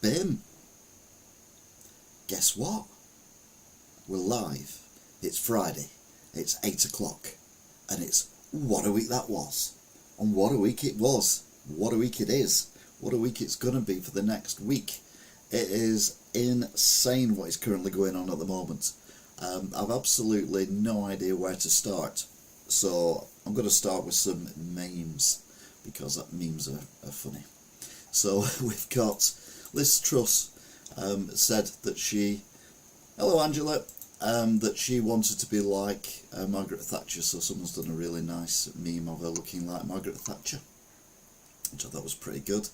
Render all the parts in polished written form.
Bim! Guess what? We're live. It's Friday. It's 8 o'clock. And it's what a week that was. And what a week it was. What a week it is. What a week it's going to be for the next week. It is insane what is currently going on at the moment. I've absolutely no idea where to start. So I'm going to start with some memes, because memes are funny. So we've got Liz Truss said that she, hello Angela, that she wanted to be like Margaret Thatcher. So someone's done a really nice meme of her looking like Margaret Thatcher, which I thought was pretty good.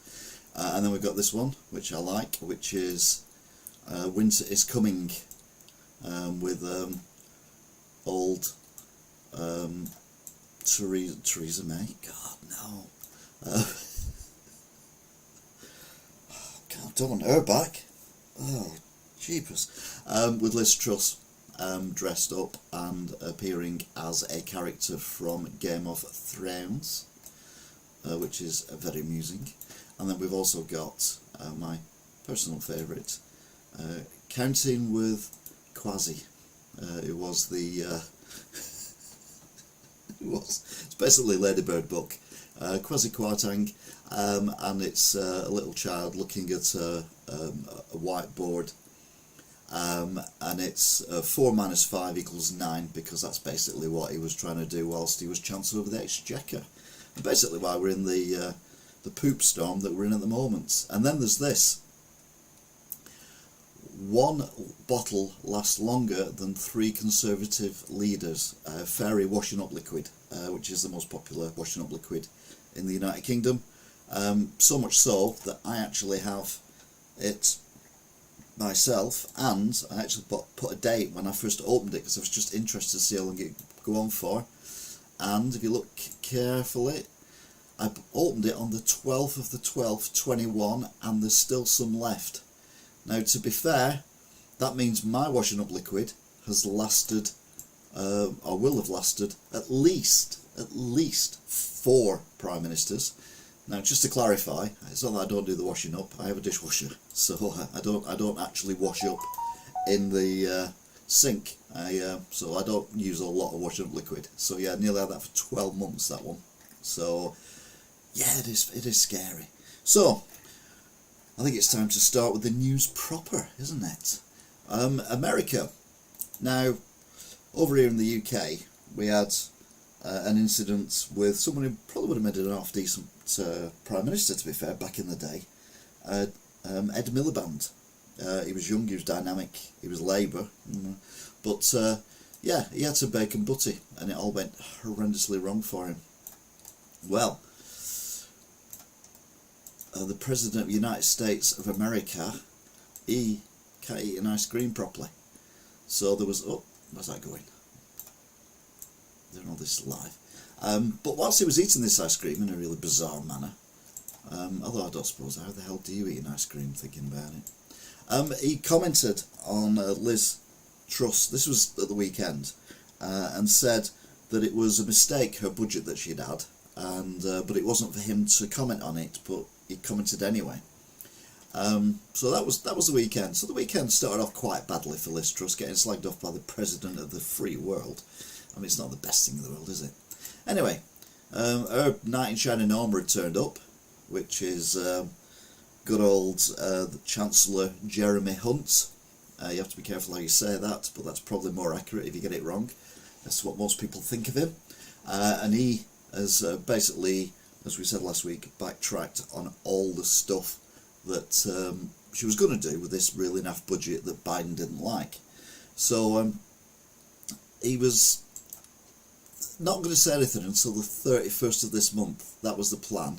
And then we've got this one, which I like, which is Winter is Coming, with old Theresa May. God, no. God, I don't want her back. Oh, jeepers. With Liz Truss dressed up and appearing as a character from Game of Thrones, which is very amusing. And then we've also got my personal favourite, Counting with Kwasi. It was the it's basically Ladybird book, Kwasi Kwarteng, and it's a little child looking at a whiteboard, and it's 4 minus 5 equals 9, because that's basically what he was trying to do whilst he was Chancellor of the Exchequer, and basically why we're in the poop storm that we're in at the moment. And then there's this: one bottle lasts longer than 3 Conservative leaders. Fairy washing up liquid, which is the most popular washing up liquid in the United Kingdom. So much so that I actually have it myself, and I actually put a date when I first opened it, because I was just interested to see how long it would go on for. And if you look carefully, I opened it on the 12th of the 12th, 21, and there's still some left. Now, to be fair, that means my washing up liquid has lasted, or will have lasted, at least 4 Prime Ministers. Now, just to clarify, it's not that I don't do the washing up. I have a dishwasher, so I don't actually wash up in the sink. So I don't use a lot of washing up liquid. So yeah, I nearly had that for 12 months, that one. So yeah, it is scary. So I think it's time to start with the news proper, isn't it? America. Now, over here in the UK, we had an incident with someone who probably would have made an half-decent Prime Minister, to be fair, back in the day. Ed Miliband. He was young, he was dynamic, he was Labour. But, yeah, he had some bacon butty, and it all went horrendously wrong for him. Well, the President of the United States of America, he can't eat an ice cream properly. So there was, oh, where's that going? Doing all this live. But whilst he was eating this ice cream in a really bizarre manner, although I don't suppose, how the hell do you eat an ice cream, thinking about it? He commented on Liz Truss, this was at the weekend, and said that it was a mistake, her budget that she'd had, and but it wasn't for him to comment on it, but he commented anyway. So that was the weekend. So the weekend started off quite badly for Liz Truss, getting slagged off by the President of the free world. I mean, it's not the best thing in the world, is it? Anyway, her knight in shining armour had turned up, which is good old the Chancellor Jeremy Hunt. You have to be careful how you say that, but that's probably more accurate if you get it wrong. That's what most people think of him. And he has basically, as we said last week, backtracked on all the stuff that she was going to do with this really naff budget that Biden didn't like. So he was not going to say anything until the 31st of this month. That was the plan.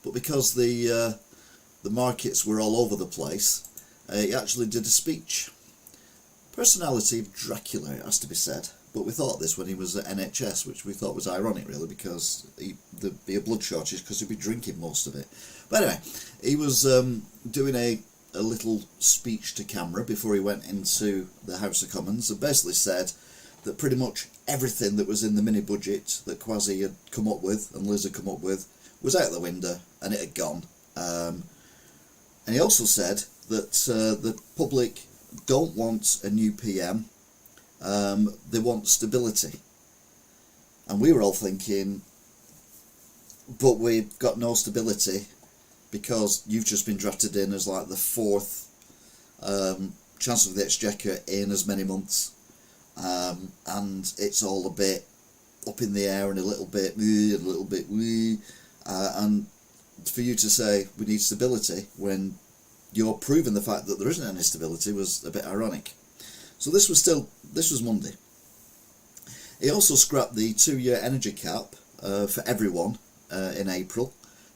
But because the markets were all over the place, he actually did a speech. Personality of Dracula, it has to be said. But we thought this when he was at NHS, which we thought was ironic, really, because there'd be a blood shortage because he'd be drinking most of it. But anyway, he was doing a little speech to camera before he went into the House of Commons, and basically said that pretty much everything that was in the mini budget that Kwasi had come up with and Liz had come up with was out the window and it had gone. And he also said that the public don't want a new PM, they want stability. And we were all thinking, but we've got no stability because you've just been drafted in as like the fourth Chancellor of the Exchequer in as many months, and it's all a bit up in the air and a little bit and for you to say we need stability when you're proving the fact that there isn't any stability was a bit ironic. So this was Monday. He also scrapped the 2-year energy cap for everyone in April.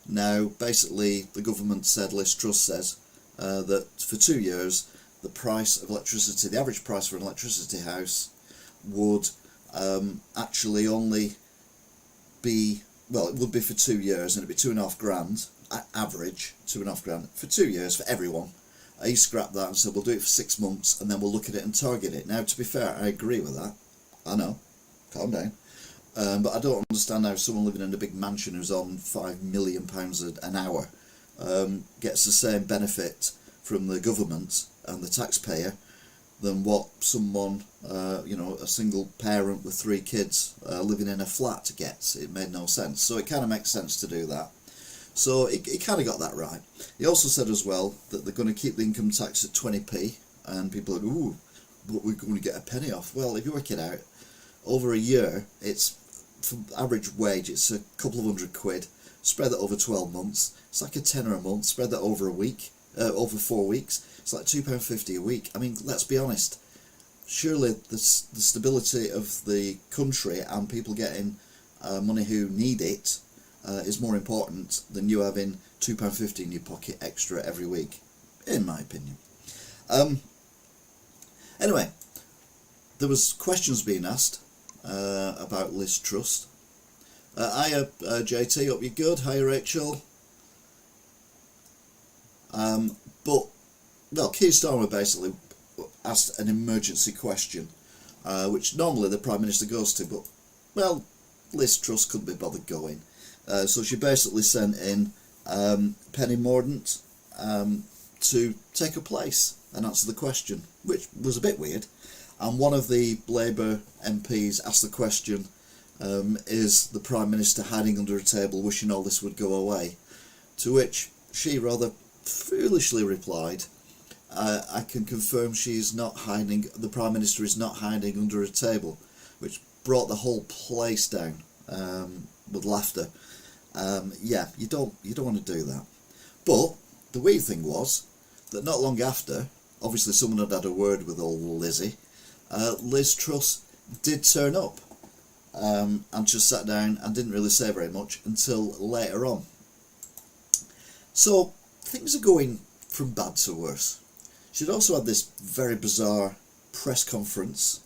Now basically the government said, Liz Truss says, that for 2 years the price of electricity, the average price for an electricity house would actually only be, well, it would be for 2 years and it'd be £2,500 average, £2,500 for 2 years for everyone. He scrapped that and said we'll do it for 6 months and then we'll look at it and target it. Now to be fair, I agree with that. I know, calm down. But I don't understand how someone living in a big mansion who's on £5 million an hour gets the same benefit from the government and the taxpayer than what someone, a single parent with 3 kids living in a flat gets. It made no sense. So it kind of makes sense to do that. So he kind of got that right. He also said as well that they're going to keep the income tax at 20p, and people are, ooh, but we're going to get a penny off. Well, if you work it out, over a year, it's, for average wage, it's a couple of £100. Spread that over 12 months, it's like a tenner a month. Spread that over a week, over 4 weeks, it's like £2.50 a week. I mean, let's be honest, surely the stability of the country and people getting money who need it is more important than you having £2.50 in your pocket extra every week, in my opinion. Anyway, there was questions being asked about Liz Truss. Hiya JT, hope you're good. Hiya Rachel. Well, Keir Starmer basically asked an emergency question, which normally the Prime Minister goes to, but, well, Liz Truss couldn't be bothered going. So she basically sent in Penny Mordaunt to take her place and answer the question, which was a bit weird. And one of the Labour MPs asked the question, is the Prime Minister hiding under a table wishing all this would go away? To which she rather foolishly replied, I can confirm she's not hiding, the Prime Minister is not hiding under a table, which brought the whole place down with laughter. Yeah, you don't want to do that. But the weird thing was that not long after, obviously someone had had a word with old Lizzie, Liz Truss did turn up and just sat down and didn't really say very much until later on. So things are going from bad to worse. She'd also had this very bizarre press conference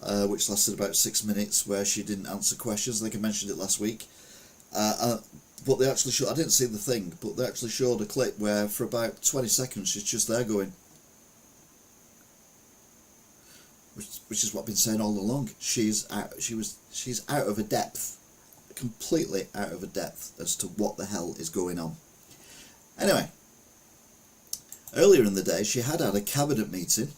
which lasted about 6 minutes, where she didn't answer questions. I think I mentioned it last week. But they actually showed, I didn't see the thing, but they actually showed a clip where for about 20 seconds she's just there going, which is what I've been saying all along. She's out of a depth, completely out of a depth as to what the hell is going on. Anyway, earlier in the day she had a cabinet meeting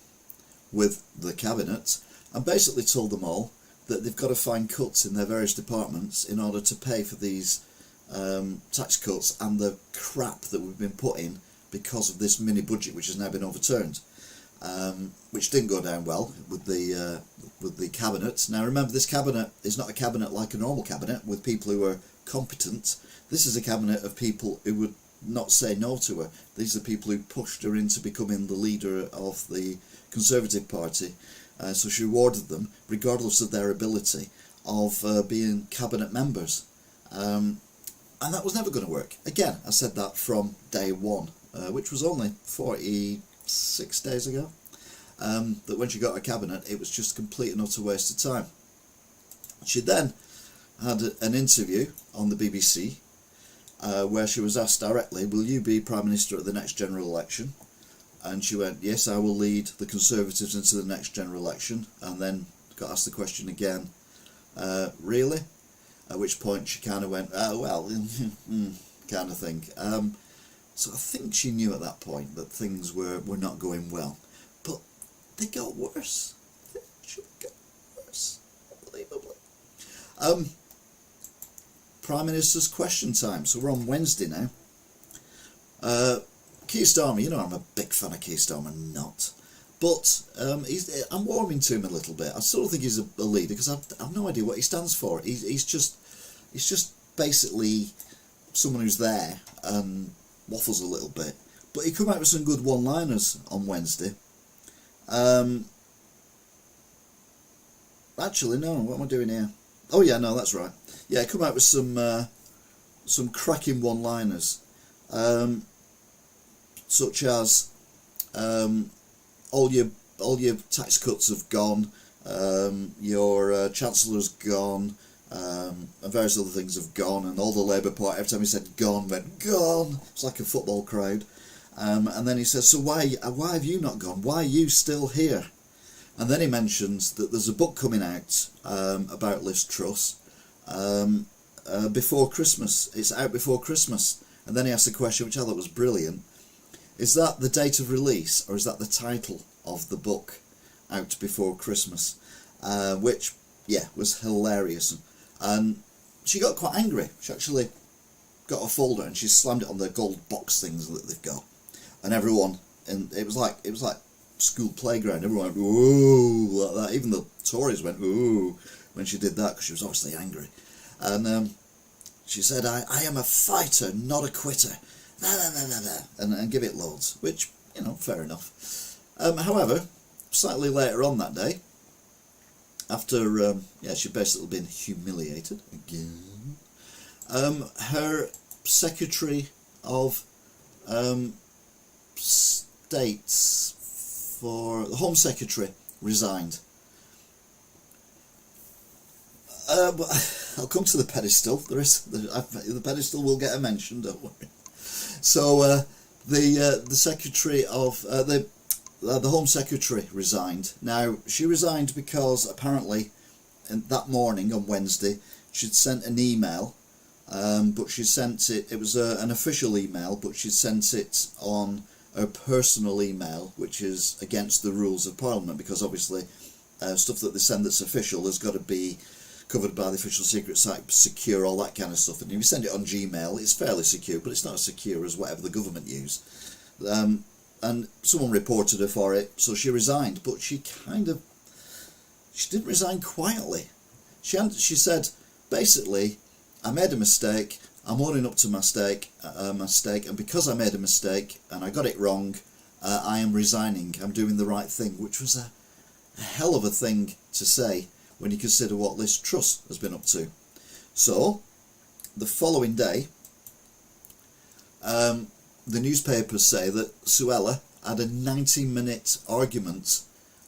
with the cabinet and basically told them all that they've got to find cuts in their various departments in order to pay for these tax cuts and the crap that we've been put in because of this mini budget which has now been overturned, which didn't go down well with the cabinet. Now remember, this cabinet is not a cabinet like a normal cabinet with people who are competent. This is a cabinet of people who would not say no to her. These are people who pushed her into becoming the leader of the Conservative Party. So she rewarded them regardless of their ability of being cabinet members. And that was never going to work. Again, I said that from day one, which was only 46 days ago, that when she got her cabinet, it was just a complete and utter waste of time. She then had an interview on the BBC where she was asked directly, will you be Prime Minister at the next general election? And she went, yes, I will lead the Conservatives into the next general election. And then got asked the question again, really? At which point she kind of went, well, kind of thing. So I think she knew at that point that things were not going well. But they got worse. They actually got worse. Unbelievably. Prime Minister's question time. So we're on Wednesday now. Keir Starmer, you know I'm a big fan of Keir Starmer, not. But I'm warming to him a little bit. I still think he's a leader because I've no idea what he stands for. He's just basically someone who's there and waffles a little bit. But he come out with some good one-liners on Wednesday. Actually, no. What am I doing here? Oh yeah, no, that's right. Yeah, come out with some cracking one-liners, such as all your tax cuts have gone, your Chancellor's gone, and various other things have gone, and all the Labour Party, every time he said gone, went gone. It's like a football crowd. And then he says, so why have you not gone? Why are you still here? And then he mentions that there's a book coming out about Liz Truss before Christmas. It's out before Christmas. And then he asked a question which I thought was brilliant. Is that the date of release, or is that the title of the book, out before Christmas? Which, yeah, was hilarious. And she got quite angry. She actually got a folder and she slammed it on the gold box things that they've got. And everyone, and it was like school playground. Everyone went, ooh, like that. Even the Tories went, ooh, when she did that, because she was obviously angry. And she said, I am a fighter, not a quitter. And give it loads, which, you know, fair enough. However, slightly later on that day, after she'd basically been humiliated again, her Secretary of States for the Home Secretary resigned. I'll come to the pedestal. The pedestal will get a mention, don't worry. So the Secretary of the Home Secretary resigned. Now she resigned because apparently, that morning on Wednesday, she'd sent an email, but she sent it. It was an official email, but she sent it on her personal email, which is against the rules of Parliament, because obviously stuff that they send that's official has got to be covered by the Official Secret Site, secure, all that kind of stuff. And if you send it on Gmail, it's fairly secure, but it's not as secure as whatever the government use. And someone reported her for it, so she resigned. But she didn't resign quietly. She said, basically, I made a mistake, I'm owning up to my mistake, and because I made a mistake and I got it wrong, I am resigning. I'm doing the right thing, which was a hell of a thing to say when you consider what Liz Truss has been up to. So, the following day, the newspapers say that Suella had a 90-minute argument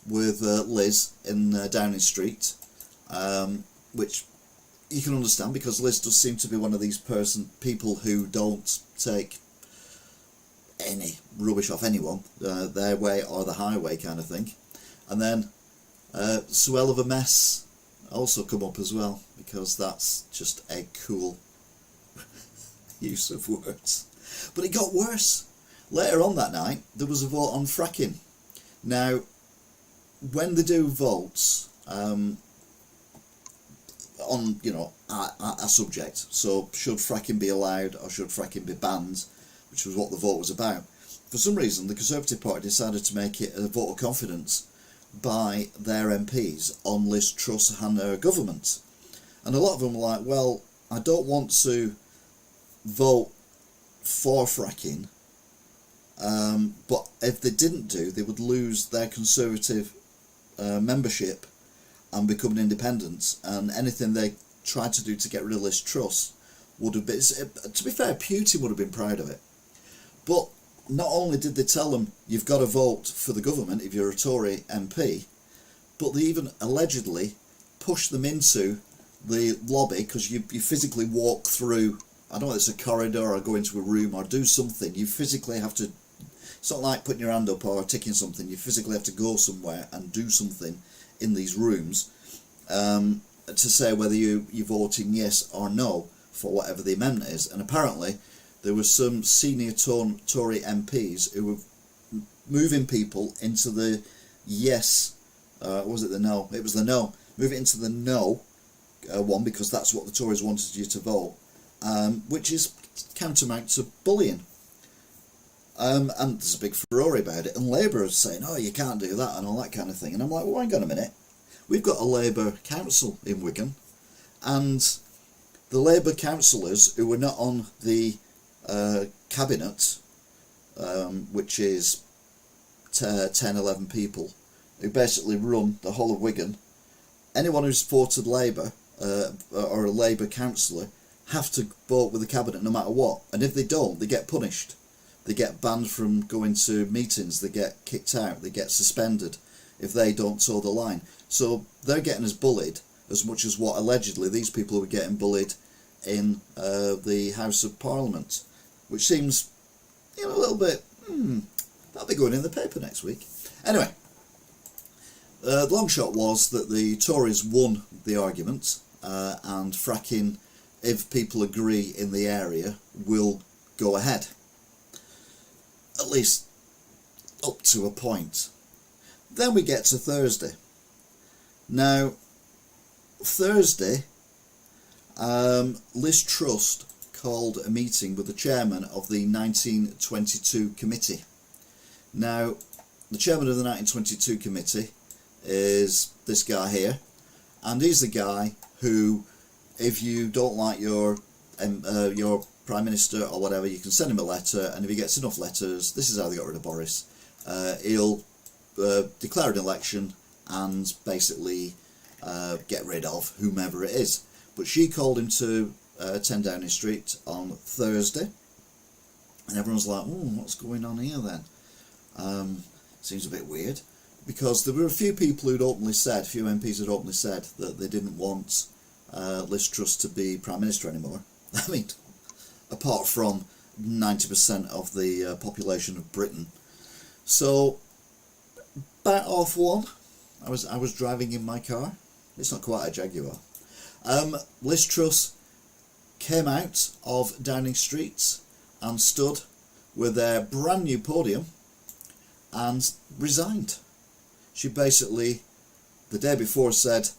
with Liz in Downing Street, which you can understand, because Liz does seem to be one of these people who don't take any rubbish off anyone, their way or the highway kind of thing. And then Swell of a Mess also come up as well, because that's just a cool use of words. But it got worse. Later on that night, there was a vote on fracking. Now, when they do votes on, a subject, so should fracking be allowed or should fracking be banned, which was what the vote was about, for some reason the Conservative Party decided to make it a vote of confidence by their MPs on Liz Truss and her government. And a lot of them were like, well, I don't want to vote for fracking, but if they didn't they would lose their Conservative membership and become an independent, and anything they tried to do to get rid of Liz Truss would have been, to be fair, Putin would have been proud of it. But not only did they tell them you've got to vote for the government if you're a Tory MP, but they even allegedly pushed them into the lobby, because you physically walk through, I don't know if it's a corridor or go into a room or do something, you physically have to, it's not like putting your hand up or ticking something, you physically have to go somewhere and do something in these rooms to say whether you're voting yes or no for whatever the amendment is. And apparently there were some senior Tory MPs who were moving people into the yes, was it the no? It was the no. Move it into the no one, because that's what the Tories wanted you to vote, which is tantamount to bullying. And there's a big furore about it, and Labour is saying, oh, you can't do that and all that kind of thing. And I'm like, well, hang on a minute. We've got a Labour council in Wigan, and the Labour councillors who were not on the cabinet, which is 10, 11 people, who basically run the whole of Wigan, anyone who's voted Labour or a Labour councillor have to vote with the cabinet no matter what. And if they don't, they get punished. They get banned from going to meetings, they get kicked out, they get suspended if they don't toe the line. So they're getting as bullied as much as what allegedly these people were getting bullied in the House of Parliament, which seems, you know, a little bit, that'll be going in the paper next week. Anyway, the long shot was that the Tories won the argument, and fracking, if people agree in the area, will go ahead. At least up to a point. Then we get to Thursday. Now, Thursday, Liz Truss called a meeting with the chairman of the 1922 committee. Now, the chairman of the 1922 committee is this guy here, and he's the guy who, if you don't like your Prime Minister or whatever, you can send him a letter, and if he gets enough letters, this is how they got rid of Boris, he'll declare an election and basically get rid of whomever it is. But she called him to 10 Downing Street on Thursday, and everyone's like, oh, what's going on here then? Seems a bit weird, because there were a few people who'd openly said, a few MPs had openly said that they didn't want Liz Truss to be Prime Minister anymore. I mean, apart from 90% of the population of Britain. So, bat off one. I was driving in my car. It's not quite a Jaguar. Liz Truss came out of Downing Street and stood with their brand new podium and resigned. She basically, the day before, said,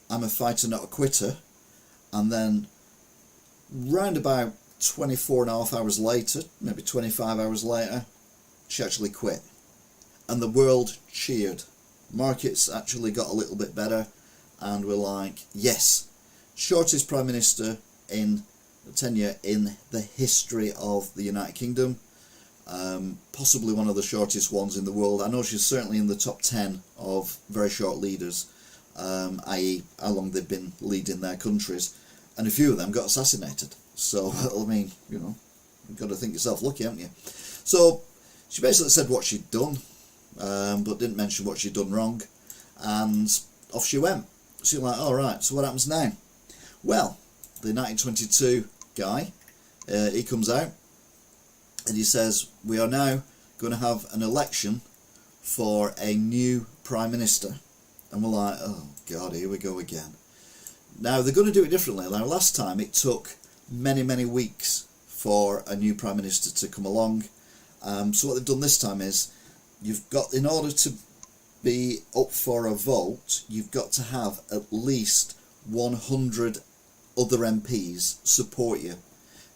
I'm a fighter, not a quitter, and then round about 24 and a half hours later, maybe 25 hours later, she actually quit. And the world cheered. Markets actually got a little bit better, and we're like, yes, shortest Prime Minister in tenure in the history of the United Kingdom, possibly one of the shortest ones in the world. I know she's certainly in the top 10 of very short leaders, i.e. how long they've been leading their countries, and a few of them got assassinated. So, I mean, you know, you've got to think yourself lucky, haven't you? So, she basically said what she'd done, but didn't mention what she'd done wrong, and off she went. So you're like, all right, so what happens now? Well, the 1922 guy, he comes out, and he says, we are now going to have an election for a new Prime Minister. And we're like, oh God, here we go again. Now, they're going to do it differently. Now, last time it took many, many weeks for a new Prime Minister to come along. So what they've done this time is, you've got, in order to be up for a vote, you've got to have at least 100 other MPs support you.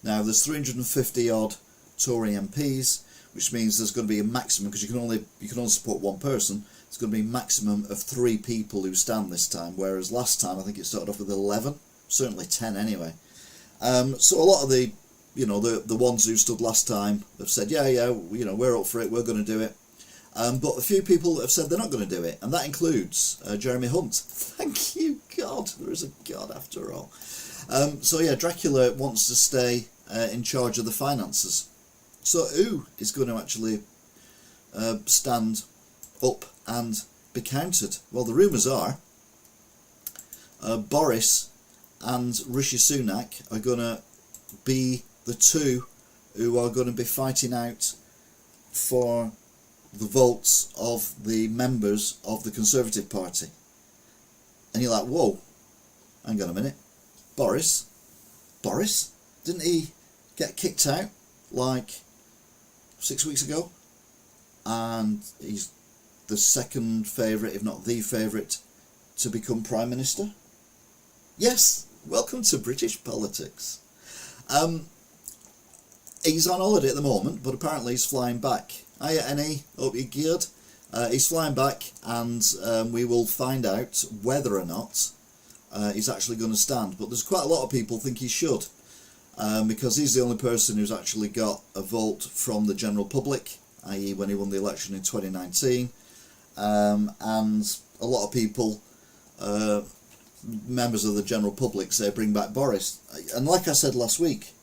Now, there's 350 odd Tory MPs, which means there's going to be a maximum, because you can only support one person. It's going to be a maximum of 3 people who stand this time, whereas last time I think it started off with 11, certainly 10 anyway. So a lot of the, you know, the ones who stood last time have said, yeah, you know, we're up for it, we're going to do it. But a few people have said they're not going to do it, and that includes Jeremy Hunt. Thank you, God, there is a God after all. So yeah, Dracula wants to stay in charge of the finances. So who is going to actually stand up and be counted? Well, the rumours are Boris and Rishi Sunak are going to be the two who are going to be fighting out for the votes of the members of the Conservative Party. And you're like, whoa, hang on a minute, Boris? Didn't he get kicked out like 6 weeks ago, and he's the second favourite, if not the favourite, to become Prime Minister. Yes, welcome to British politics. He's on holiday at the moment, but apparently he's flying back. Hiya, Annie, hope you're good. He's flying back, and we will find out whether or not he's actually going to stand. But there's quite a lot of people think he should, because he's the only person who's actually got a vote from the general public, i.e. when he won the election in 2019. And a lot of people, members of the general public, say bring back Boris. And like I said last week,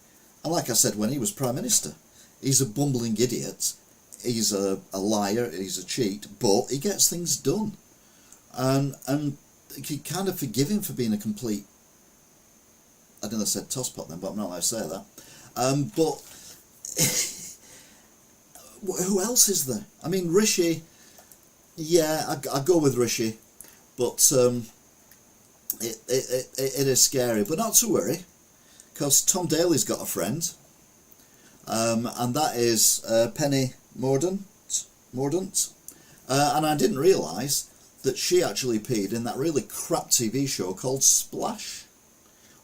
and like I said when he was Prime Minister, he's a bumbling idiot, he's a liar, he's a cheat, but he gets things done. And you kind of forgive him for being a complete, I don't know if I said tosspot then, but I'm not allowed to say that. But who else is there? I mean, Rishi, yeah, I go with Rishi, but it is scary, but not to worry, because Tom Daley's got a friend, and that is Penny Mordaunt, and I didn't realise that she actually appeared in that really crap TV show called Splash,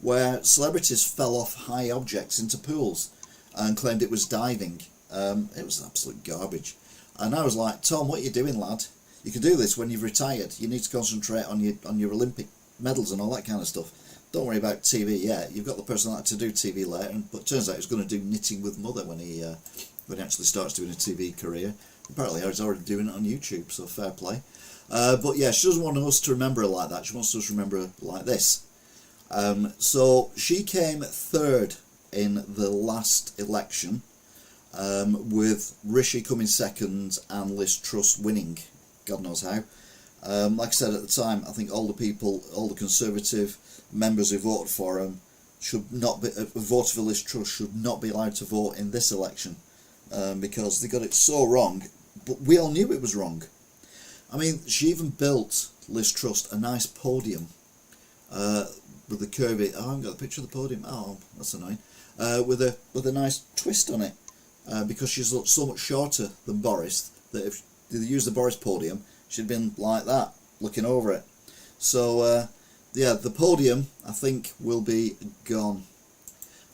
where celebrities fell off high objects into pools and claimed it was diving. It was absolute garbage, and I was like, Tom, what are you doing, lad? You can do this when you've retired. You need to concentrate on your Olympic medals and all that kind of stuff. Don't worry about TV yet. You've got the personality to do TV later. But it turns out he's going to do Knitting with Mother when he actually starts doing a TV career. Apparently he's already doing it on YouTube, so fair play. But yeah, she doesn't want us to remember her like that. She wants us to remember her like this. So she came third in the last election, with Rishi coming second and Liz Truss winning. God knows how. Like I said at the time, I think all the Conservative members who voted for him should not be voted for Liz Truss should not be allowed to vote in this election, because they got it so wrong. But we all knew it was wrong. I mean, she even built, Liz Truss, a nice podium with the curvy. Oh, I haven't got the picture of the podium. Oh, that's annoying. With a nice twist on it, because she's so much shorter than Boris that if they used the Boris podium, she'd been like that, looking over it. So yeah, the podium, I think, will be gone.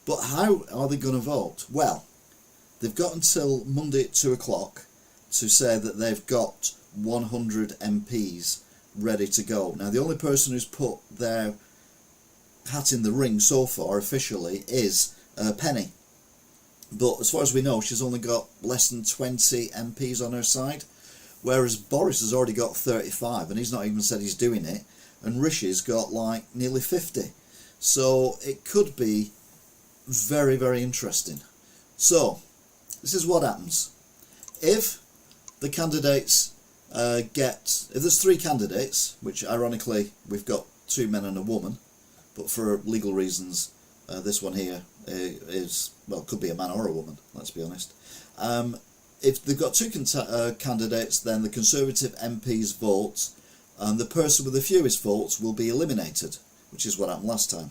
But how are they going to vote? Well, they've got until Monday at 2 o'clock to say that they've got 100 MPs ready to go. Now, the only person who's put their hat in the ring so far officially is Penny. But as far as we know, she's only got less than 20 MPs on her side, whereas Boris has already got 35, and he's not even said he's doing it, and Rishi's got like nearly 50. So it could be very, very interesting. So this is what happens. If the candidates if there's 3 candidates, which ironically we've got 2 men and a woman, but for legal reasons this one here is, well, could be a man or a woman, let's be honest. If they've got 2 candidates, then the Conservative MPs vote, and the person with the fewest votes will be eliminated, which is what happened last time.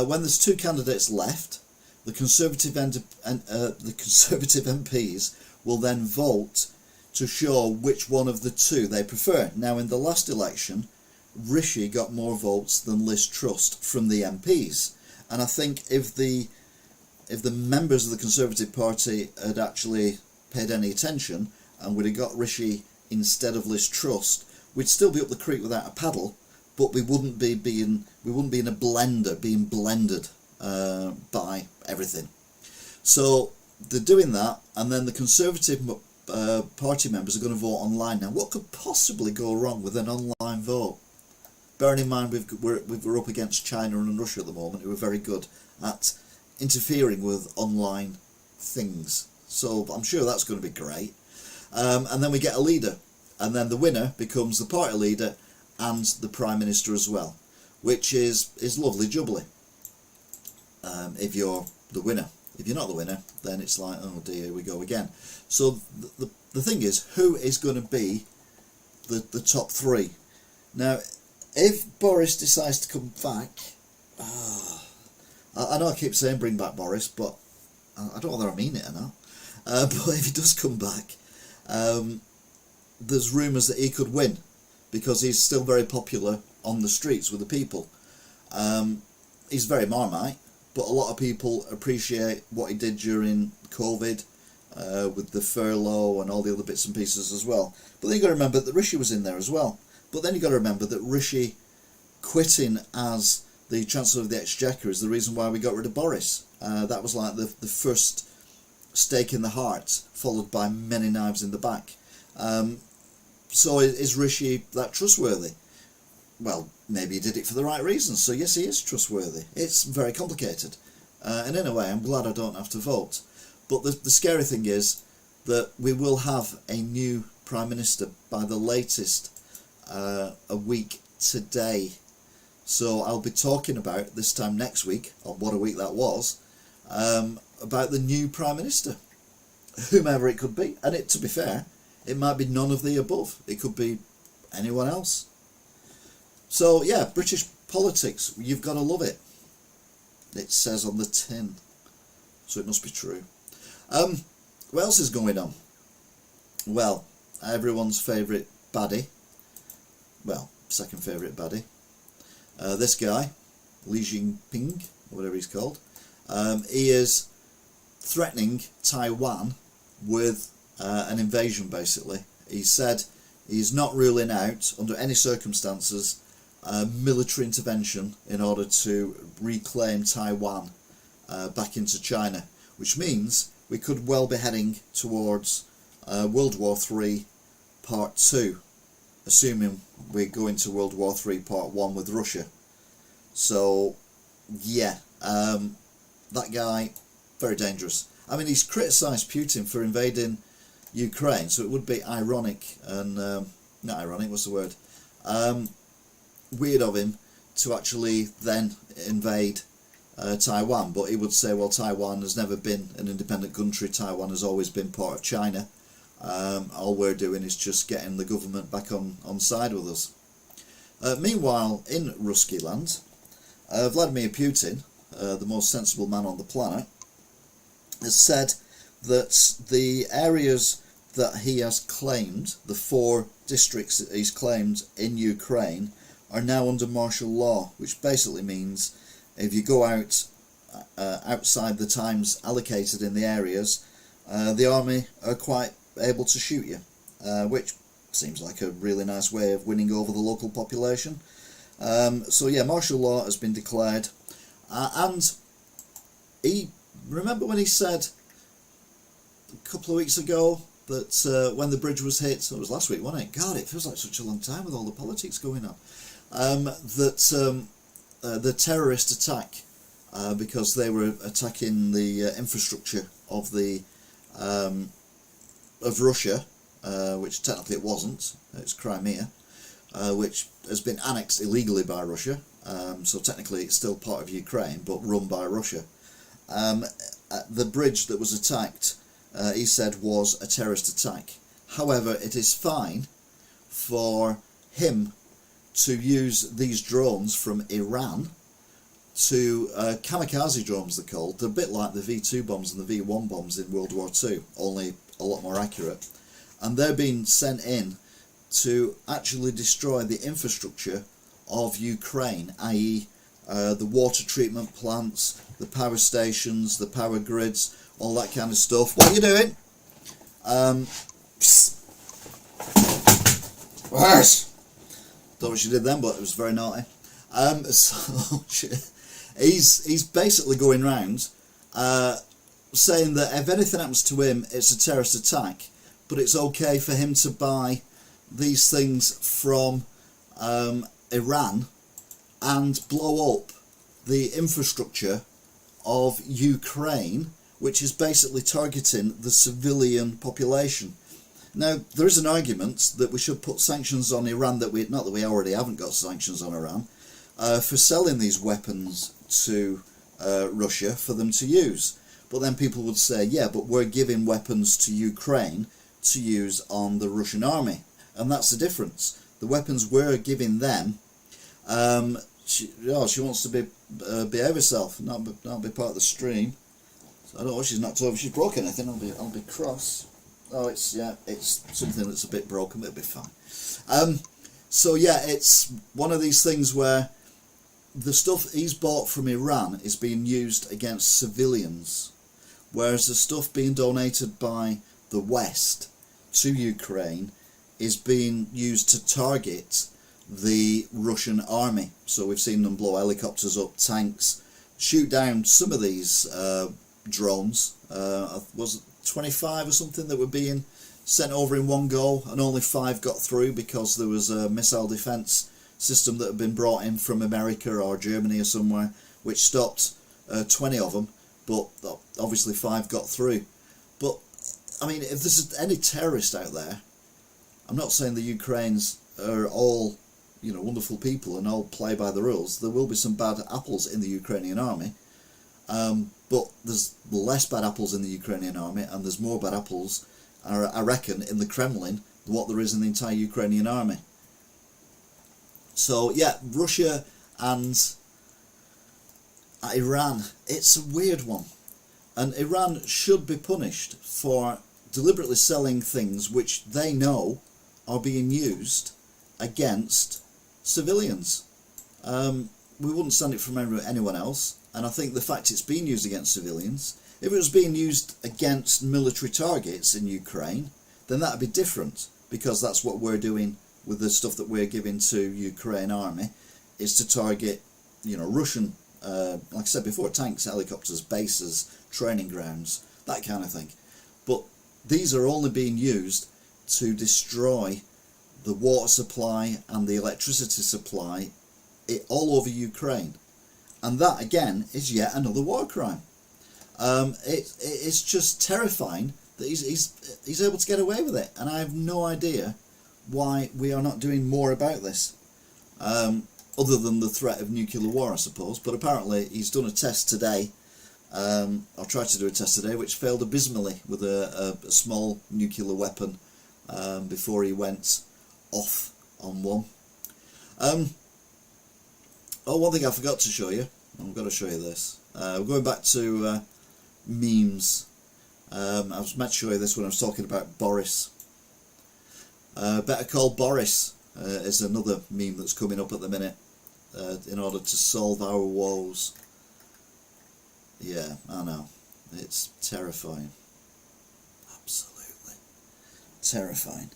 When there's 2 candidates left, the Conservative MPs will then vote to show which one of the 2 they prefer. Now, in the last election, Rishi got more votes than Liz Truss from the MPs, and I think if the members of the Conservative Party had actually paid any attention and would have got Rishi instead of Liz Truss, we'd still be up the creek without a paddle, but we wouldn't be in a blender being blended by everything. So they're doing that, and then the Conservative Party members are going to vote online. Now, what could possibly go wrong with an online vote? Bearing in mind we're up against China and Russia at the moment, who are very good at interfering with online things. So I'm sure that's going to be great. And then we get a leader, and then the winner becomes the party leader and the Prime Minister as well, which is lovely jubbly if you're the winner. If you're not the winner, then it's like, oh dear, here we go again. So the thing is, who is going to be the top 3? Now, if Boris decides to come back, I know I keep saying bring back Boris, but I don't know whether I mean it or not, but if he does come back, there's rumours that he could win, because he's still very popular on the streets with the people. He's very Marmite, but a lot of people appreciate what he did during COVID, with the furlough and all the other bits and pieces as well. But then you've got to remember that Rishi was in there as well. But then you've got to remember that Rishi quitting as the Chancellor of the Exchequer is the reason why we got rid of Boris. That was like the first stake in the heart, followed by many knives in the back. So is Rishi that trustworthy? Well, maybe he did it for the right reasons, so yes, he is trustworthy. It's very complicated. And in a way, I'm glad I don't have to vote. But the scary thing is that we will have a new Prime Minister by the latest a week today. So I'll be talking about, this time next week, on What a Week That Was, about the new Prime Minister, whomever it could be. And to be fair, it might be none of the above. It could be anyone else. So yeah, British politics, you've got to love it. It says on the tin, so it must be true. What else is going on? Well, everyone's favourite baddie, well, second favourite baddie, this guy, Li Jinping, or whatever he's called, he is threatening Taiwan with an invasion, basically. He said he's not ruling out, under any circumstances, military intervention in order to reclaim Taiwan back into China, which means we could well be heading towards World War III Part 2, assuming we go into World War III Part 1 with Russia. So, yeah, that guy, very dangerous. I mean, he's criticised Putin for invading Ukraine, so it would be ironic and, not ironic, what's the word? Weird of him to actually then invade Taiwan, but he would say, well, Taiwan has never been an independent country, Taiwan has always been part of China, all we're doing is just getting the government back on side with us. Meanwhile, in Rusky land, Vladimir Putin, the most sensible man on the planet, has said that the areas that he has claimed, the 4 districts that he's claimed in Ukraine, are now under martial law, which basically means if you go out outside the times allocated in the areas, the army are quite able to shoot you, which seems like a really nice way of winning over the local population. So yeah, martial law has been declared, and remember when he said a couple of weeks ago that when the bridge was hit, so it was last week, wasn't it? God, it feels like such a long time with all the politics going on. That the terrorist attack, because they were attacking the infrastructure of Russia, which technically it wasn't, it's Crimea, which has been annexed illegally by Russia, so technically it's still part of Ukraine, but run by Russia. The bridge that was attacked, he said, was a terrorist attack. However, it is fine for him to use these drones from Iran to kamikaze drones, they're called. They're a bit like the V2 bombs and the V1 bombs in World War II, only a lot more accurate. And they're being sent in to actually destroy the infrastructure of Ukraine, i.e. the water treatment plants, the power stations, the power grids, all that kind of stuff. What are you doing? Worse. Don't know what she did then, but it was very naughty. So he's basically going round saying that if anything happens to him, it's a terrorist attack, but it's okay for him to buy these things from Iran and blow up the infrastructure of Ukraine, which is basically targeting the civilian population. Now, there is an argument that we should put sanctions on Iran, not that we already haven't got sanctions on Iran, for selling these weapons to Russia for them to use. But then people would say, yeah, but we're giving weapons to Ukraine to use on the Russian army. And that's the difference. The weapons we're giving them, she wants to behave herself, not be part of the stream. I don't know if she's knocked over. If she's broken anything, I'll be cross. Oh, it's something that's a bit broken, but it'll be fine. So yeah, it's one of these things where the stuff he's bought from Iran is being used against civilians, whereas the stuff being donated by the West to Ukraine is being used to target the Russian army. So we've seen them blow helicopters up, tanks, shoot down some of these drones. Was it 25 or something that were being sent over in one go, and only 5 got through because there was a missile defence system that had been brought in from America or Germany or somewhere, which stopped 20 of them, but obviously 5 got through. But I mean, if there's any terrorist out there, I'm not saying the Ukrainians are all, you know, wonderful people and all play by the rules. There will be some bad apples in the Ukrainian army, but there's less bad apples in the Ukrainian army, and there's more bad apples, I reckon, in the Kremlin than what there is in the entire Ukrainian army. So yeah, Russia and Iran, it's a weird one, and Iran should be punished for deliberately selling things which they know are being used against civilians. We wouldn't stand it from anyone else, and I think the fact it's being used against civilians, if it was being used against military targets in Ukraine, then that would be different, because that's what we're doing with the stuff that we're giving to Ukraine army, is to target, you know, Russian, like I said before, tanks, helicopters, bases, training grounds, that kind of thing. But these are only being used to destroy the water supply and the electricity supply all over Ukraine, and that again is yet another war crime. It's just terrifying that he's able to get away with it, and I have no idea why we are not doing more about this, other than the threat of nuclear war, I suppose. But apparently he's done a test today, or tried to do a test today, which failed abysmally with a small nuclear weapon before he went off on one. One thing I forgot to show you. I've got to show you this. We're going back to memes. I was meant to show you this when I was talking about Boris. Better Call Boris is another meme that's coming up at the minute in order to solve our woes. Yeah, I know. It's terrifying. Absolutely terrifying.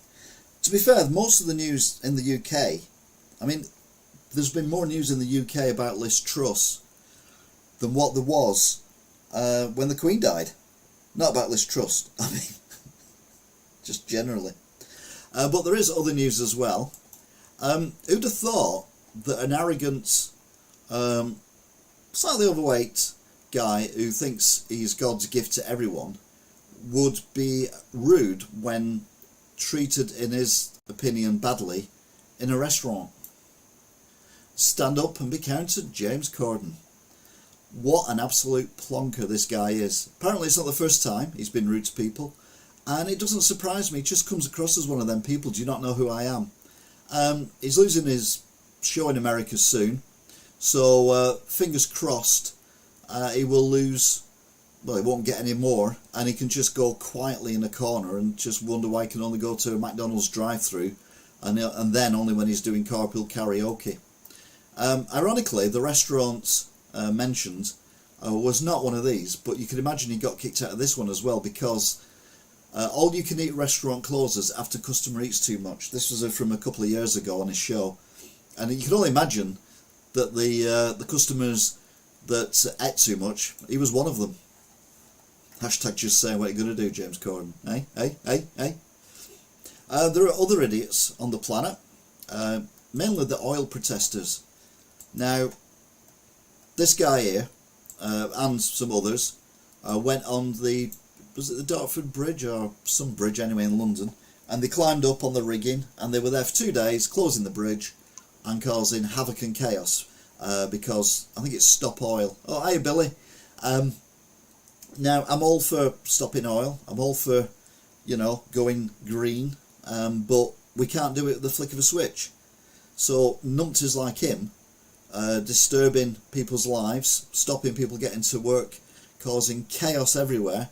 To be fair, most of the news in the UK, I mean, there's been more news in the UK about Liz Truss than what there was when the Queen died. Not about Liz Truss, I mean, just generally. But there is other news as well. Who'd have thought that an arrogant, slightly overweight guy who thinks he's God's gift to everyone would be rude when treated, in his opinion, badly in a restaurant? Stand up and be counted, James Corden. What an absolute plonker this guy is. Apparently it's not the first time he's been rude to people, and it doesn't surprise me. He just comes across as one of them people. Do you not know who I am? He's losing his show in America soon, so fingers crossed he will lose. Well, he won't get any more, and he can just go quietly in a corner and just wonder why he can only go to a McDonald's drive-through, and then only when he's doing carpool karaoke. Ironically, the restaurant mentioned was not one of these, but you can imagine he got kicked out of this one as well, because all-you-can-eat restaurant closes after customer eats too much. This was from a couple of years ago on his show, and you can only imagine that the customers that ate too much, he was one of them. Hashtag just saying what you're going to do, James Corden. Hey, hey, hey, hey. There are other idiots on the planet, mainly the oil protesters. Now, this guy here, and some others, went on was it the Dartford Bridge, or some bridge anyway in London, and they climbed up on the rigging, and they were there for 2 days, closing the bridge and causing havoc and chaos, because I think it's Stop Oil. Oh, hi Billy. Now, I'm all for stopping oil, I'm all for, you know, going green, but we can't do it with the flick of a switch. So numpties like him, disturbing people's lives, stopping people getting to work, causing chaos everywhere,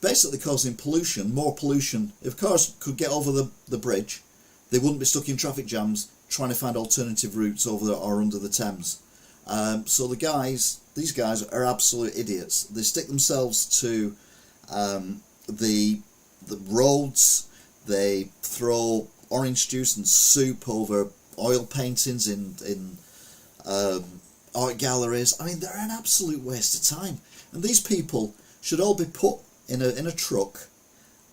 basically causing pollution, more pollution. If cars could get over the bridge, they wouldn't be stuck in traffic jams trying to find alternative routes over or under the Thames. So these guys are absolute idiots. They stick themselves to the roads. They throw orange juice and soup over oil paintings in art galleries. I mean, they're an absolute waste of time. And these people should all be put in a truck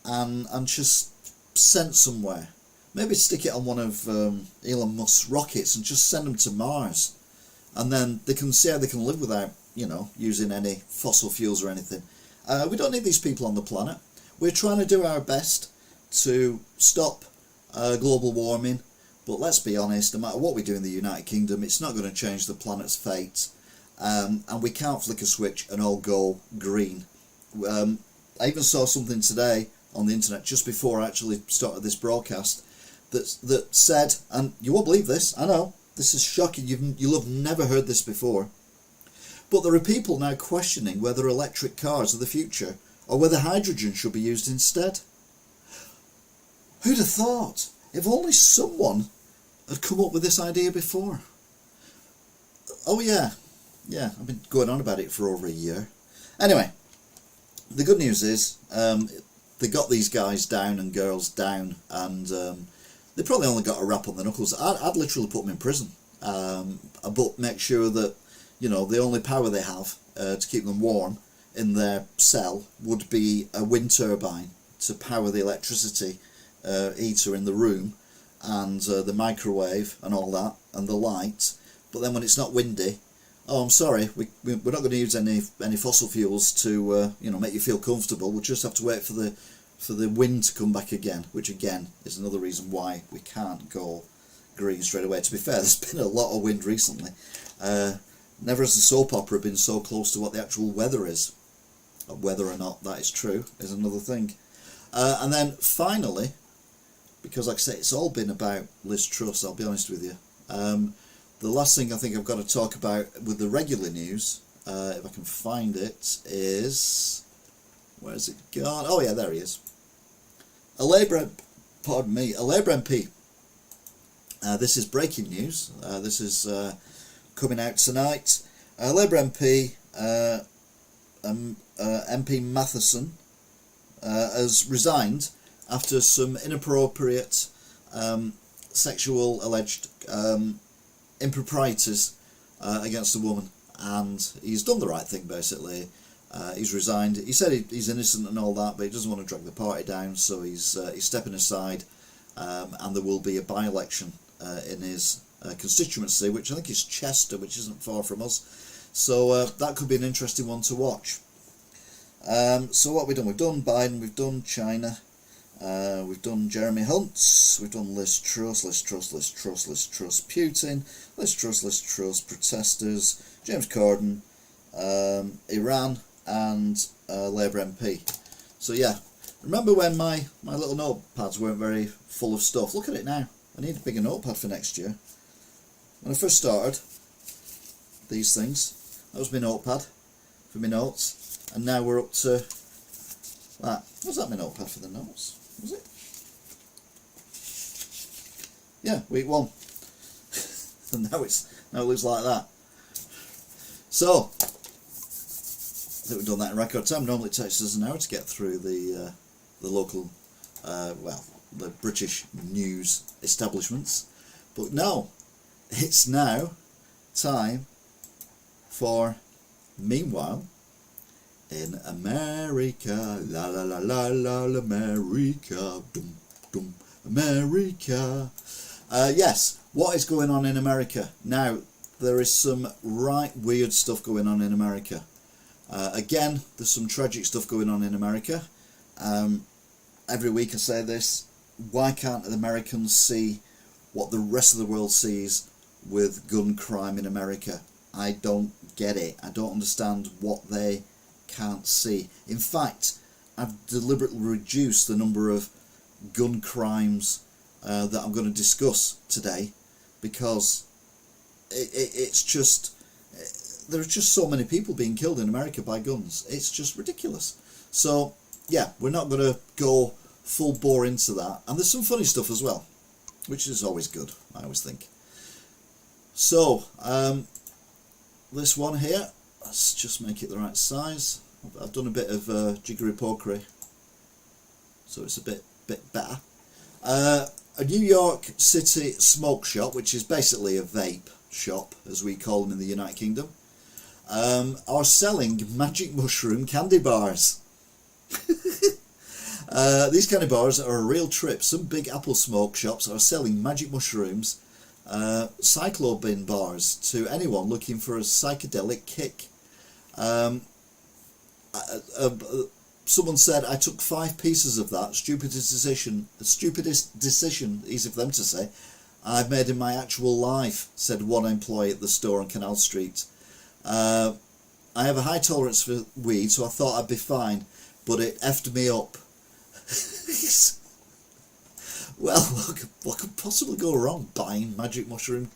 and just sent somewhere. Maybe stick it on one of Elon Musk's rockets and just send them to Mars. And then they can see how they can live without, using any fossil fuels or anything. We don't need these people on the planet. We're trying to do our best to stop global warming. But let's be honest, no matter what we do in the United Kingdom, it's not going to change the planet's fate. And we can't flick a switch and all go green. I even saw something today on the internet just before I actually started this broadcast that said, and you won't believe this, I know, this is shocking, you'll have never heard this before, but there are people now questioning whether electric cars are the future or whether hydrogen should be used instead. Who'd have thought? If only someone had come up with this idea before. Oh yeah, I've been going on about it for over a year. Anyway, the good news is they got these guys down and girls down, and they probably only got a rap on the knuckles. I'd literally put them in prison, but make sure that the only power they have to keep them warm in their cell would be a wind turbine to power the electricity heater in the room, and the microwave and all that, and the light. But then when it's not windy, oh, I'm sorry, we're not going to use any fossil fuels to make you feel comfortable. We'll just have to wait for the wind to come back again, which again is another reason why we can't go green straight away. To be fair, there's been a lot of wind recently. Never has the soap opera been so close to what the actual weather is. Whether or not that is true is another thing. And then finally, because like I say, it's all been about Liz Truss, I'll be honest with you. The last thing I think I've got to talk about with the regular news, if I can find it, is... Where's it gone? Oh yeah, there he is. A Labour MP. This is breaking news. This is coming out tonight. A Labour MP, MP Matheson, has resigned after some inappropriate sexual alleged improprieties against a woman, and he's done the right thing basically. He's resigned. He said he's innocent and all that, but he doesn't want to drag the party down, so he's stepping aside, and there will be a by-election in his constituency, which I think is Chester, which isn't far from us, so that could be an interesting one to watch. So what have we done? We've done Biden, we've done China, we've done Jeremy Hunt, we've done Liz Truss, Putin, Liz Truss, protesters, James Corden, Iran, and Labour MP. So yeah, remember when my little notepads weren't very full of stuff? Look at it now. I need a bigger notepad for next year. When I first started these things, that was my notepad for my notes, and now we're up to that. Was that my notepad for the notes? Was it? Yeah, week 1. And now it looks like that. So I think we've done that in record time. Normally it takes us an hour to get through the local, the British news establishments. But no, it's now time for Meanwhile in America. La la la la la, America. Dum dum, America. Yes, what is going on in America? Now, there is some right weird stuff going on in America. Again, there's some tragic stuff going on in America. Every week I say this, why can't the Americans see what the rest of the world sees with gun crime in America? I don't get it. I don't understand what they can't see. In fact, I've deliberately reduced the number of gun crimes that I'm going to discuss today, because it's just, there are just so many people being killed in America by guns. It's just ridiculous. So yeah, we're not going to go full bore into that. And there's some funny stuff as well, which is always good, I always think. So this one here, let's just make it the right size. I've done a bit of jiggery-pokery, so it's a bit better. A New York City smoke shop, which is basically a vape shop, as we call them in the United Kingdom, are selling magic mushroom candy bars. These candy bars are a real trip. Some big apple smoke shops are selling magic mushrooms, cyclobin bars, to anyone looking for a psychedelic kick. Someone said, I took 5 pieces of that, stupidest decision, easy for them to say, I've made in my actual life, said one employee at the store on Canal Street. I have a high tolerance for weed, so I thought I'd be fine, but it effed me up. Well, what could possibly go wrong buying magic mushroom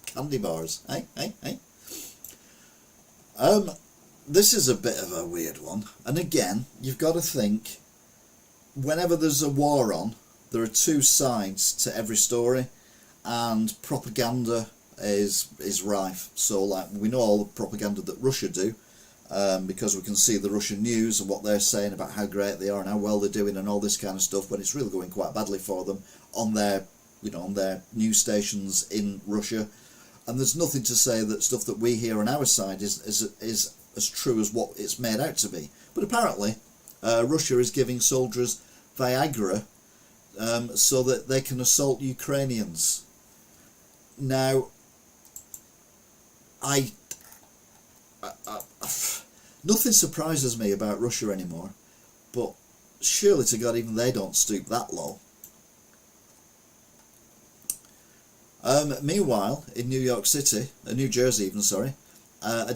candy bars? Hey. This is a bit of a weird one, and again, you've got to think, whenever there's a war on, there are 2 sides to every story, and propaganda is rife. So like, we know all the propaganda that Russia do, because we can see the Russian news and what they're saying about how great they are and how well they're doing and all this kind of stuff, when it's really going quite badly for them on their, on their news stations in Russia. And there's nothing to say that stuff that we hear on our side is as true as what it's made out to be. But apparently Russia is giving soldiers Viagra so that they can assault Ukrainians. Now, nothing surprises me about Russia anymore, but surely to God, even they don't stoop that low. Meanwhile, in New York City, New Jersey even, sorry,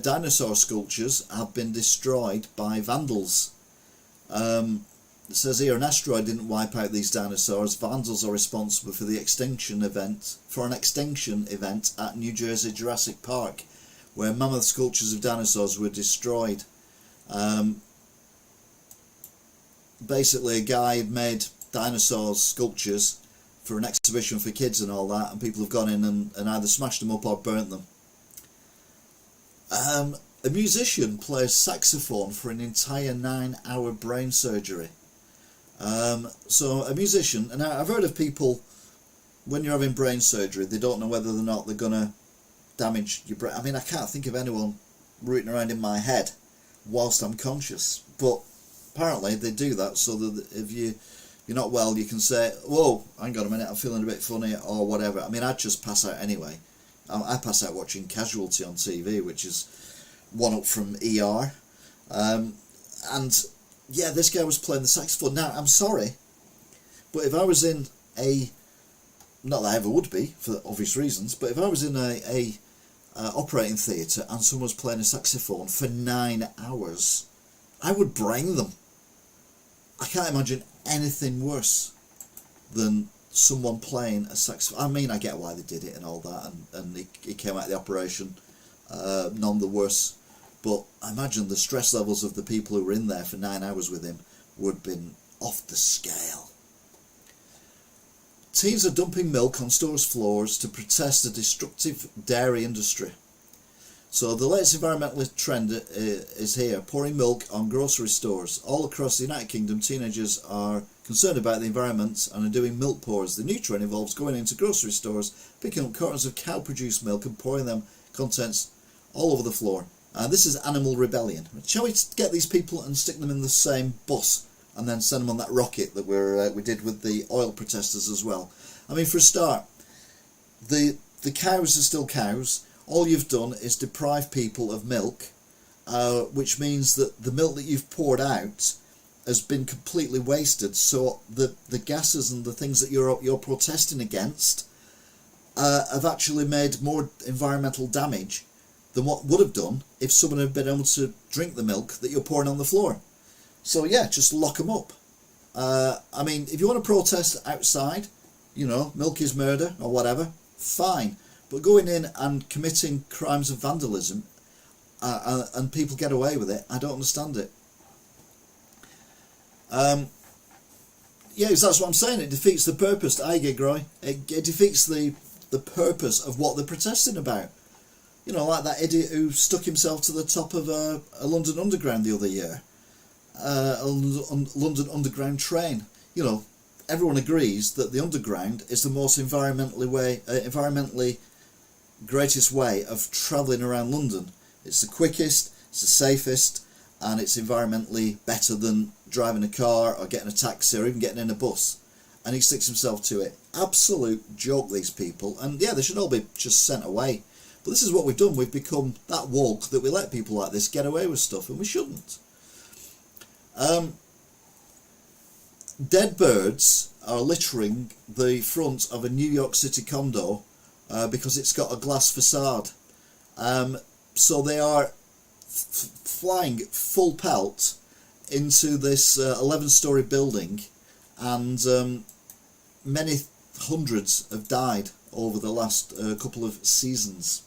dinosaur sculptures have been destroyed by vandals. It says here, an asteroid didn't wipe out these dinosaurs. Vandals are responsible for the extinction event, at New Jersey Jurassic Park, where mammoth sculptures of dinosaurs were destroyed. Basically, a guy had made dinosaur sculptures for an exhibition for kids and all that, and people have gone in and either smashed them up or burnt them. A musician plays saxophone for an entire 9-hour brain surgery. So a musician, and I've heard of people, when you're having brain surgery, they don't know whether or not they're going to damage your brain. I mean, I can't think of anyone rooting around in my head whilst I'm conscious, but apparently they do that so that if you're not well, you can say, whoa, hang on a minute, I'm feeling a bit funny, or whatever. I mean, I'd just pass out anyway. I pass out watching Casualty on TV, which is one up from ER. And yeah, this guy was playing the saxophone. Now, I'm sorry, but if I was in a, not that I ever would be for obvious reasons, but if I was in a operating theatre and someone was playing a saxophone for 9 hours, I would brain them. I can't imagine anything worse than someone playing a saxophone. I mean, I get why they did it and all that, and he came out of the operation none the worse, but I imagine the stress levels of the people who were in there for 9 hours with him would have been off the scale. Teens are dumping milk on stores' floors to protest the destructive dairy industry. So the latest environmental trend is here, pouring milk on grocery stores. All across the United Kingdom, teenagers are concerned about the environment and are doing milk pours. The new trend involves going into grocery stores, picking up cartons of cow-produced milk and pouring them contents all over the floor. This is animal rebellion. Shall we get these people and stick them in the same bus and then send them on that rocket that we did with the oil protesters as well? I mean, for a start, the cows are still cows. All you've done is deprive people of milk, which means that the milk that you've poured out has been completely wasted. So the gases and the things that you're protesting against have actually made more environmental damage than what would have done if someone had been able to drink the milk that you're pouring on the floor. So yeah, just lock them up. I mean, if you want to protest outside, milk is murder or whatever, fine. But going in and committing crimes of vandalism, and people get away with it. I don't understand it. Yeah, that's what I'm saying. It defeats the purpose. I get Groy. It defeats the purpose of what they're protesting about. You know, like that idiot who stuck himself to the top of a London Underground the other year, a London Underground train. You know, everyone agrees that the Underground is the most environmentally greatest way of travelling around London. It's the quickest, it's the safest, and it's environmentally better than driving a car or getting a taxi or even getting in a bus. And he sticks himself to it. Absolute joke, these people. And yeah, they should all be just sent away. But this is what we've done. We've become that woke that we let people like this get away with stuff, and we shouldn't. Dead birds are littering the front of a New York City condo because it's got a glass facade. So they are flying full pelt into this 11-storey building, and many hundreds have died over the last couple of seasons.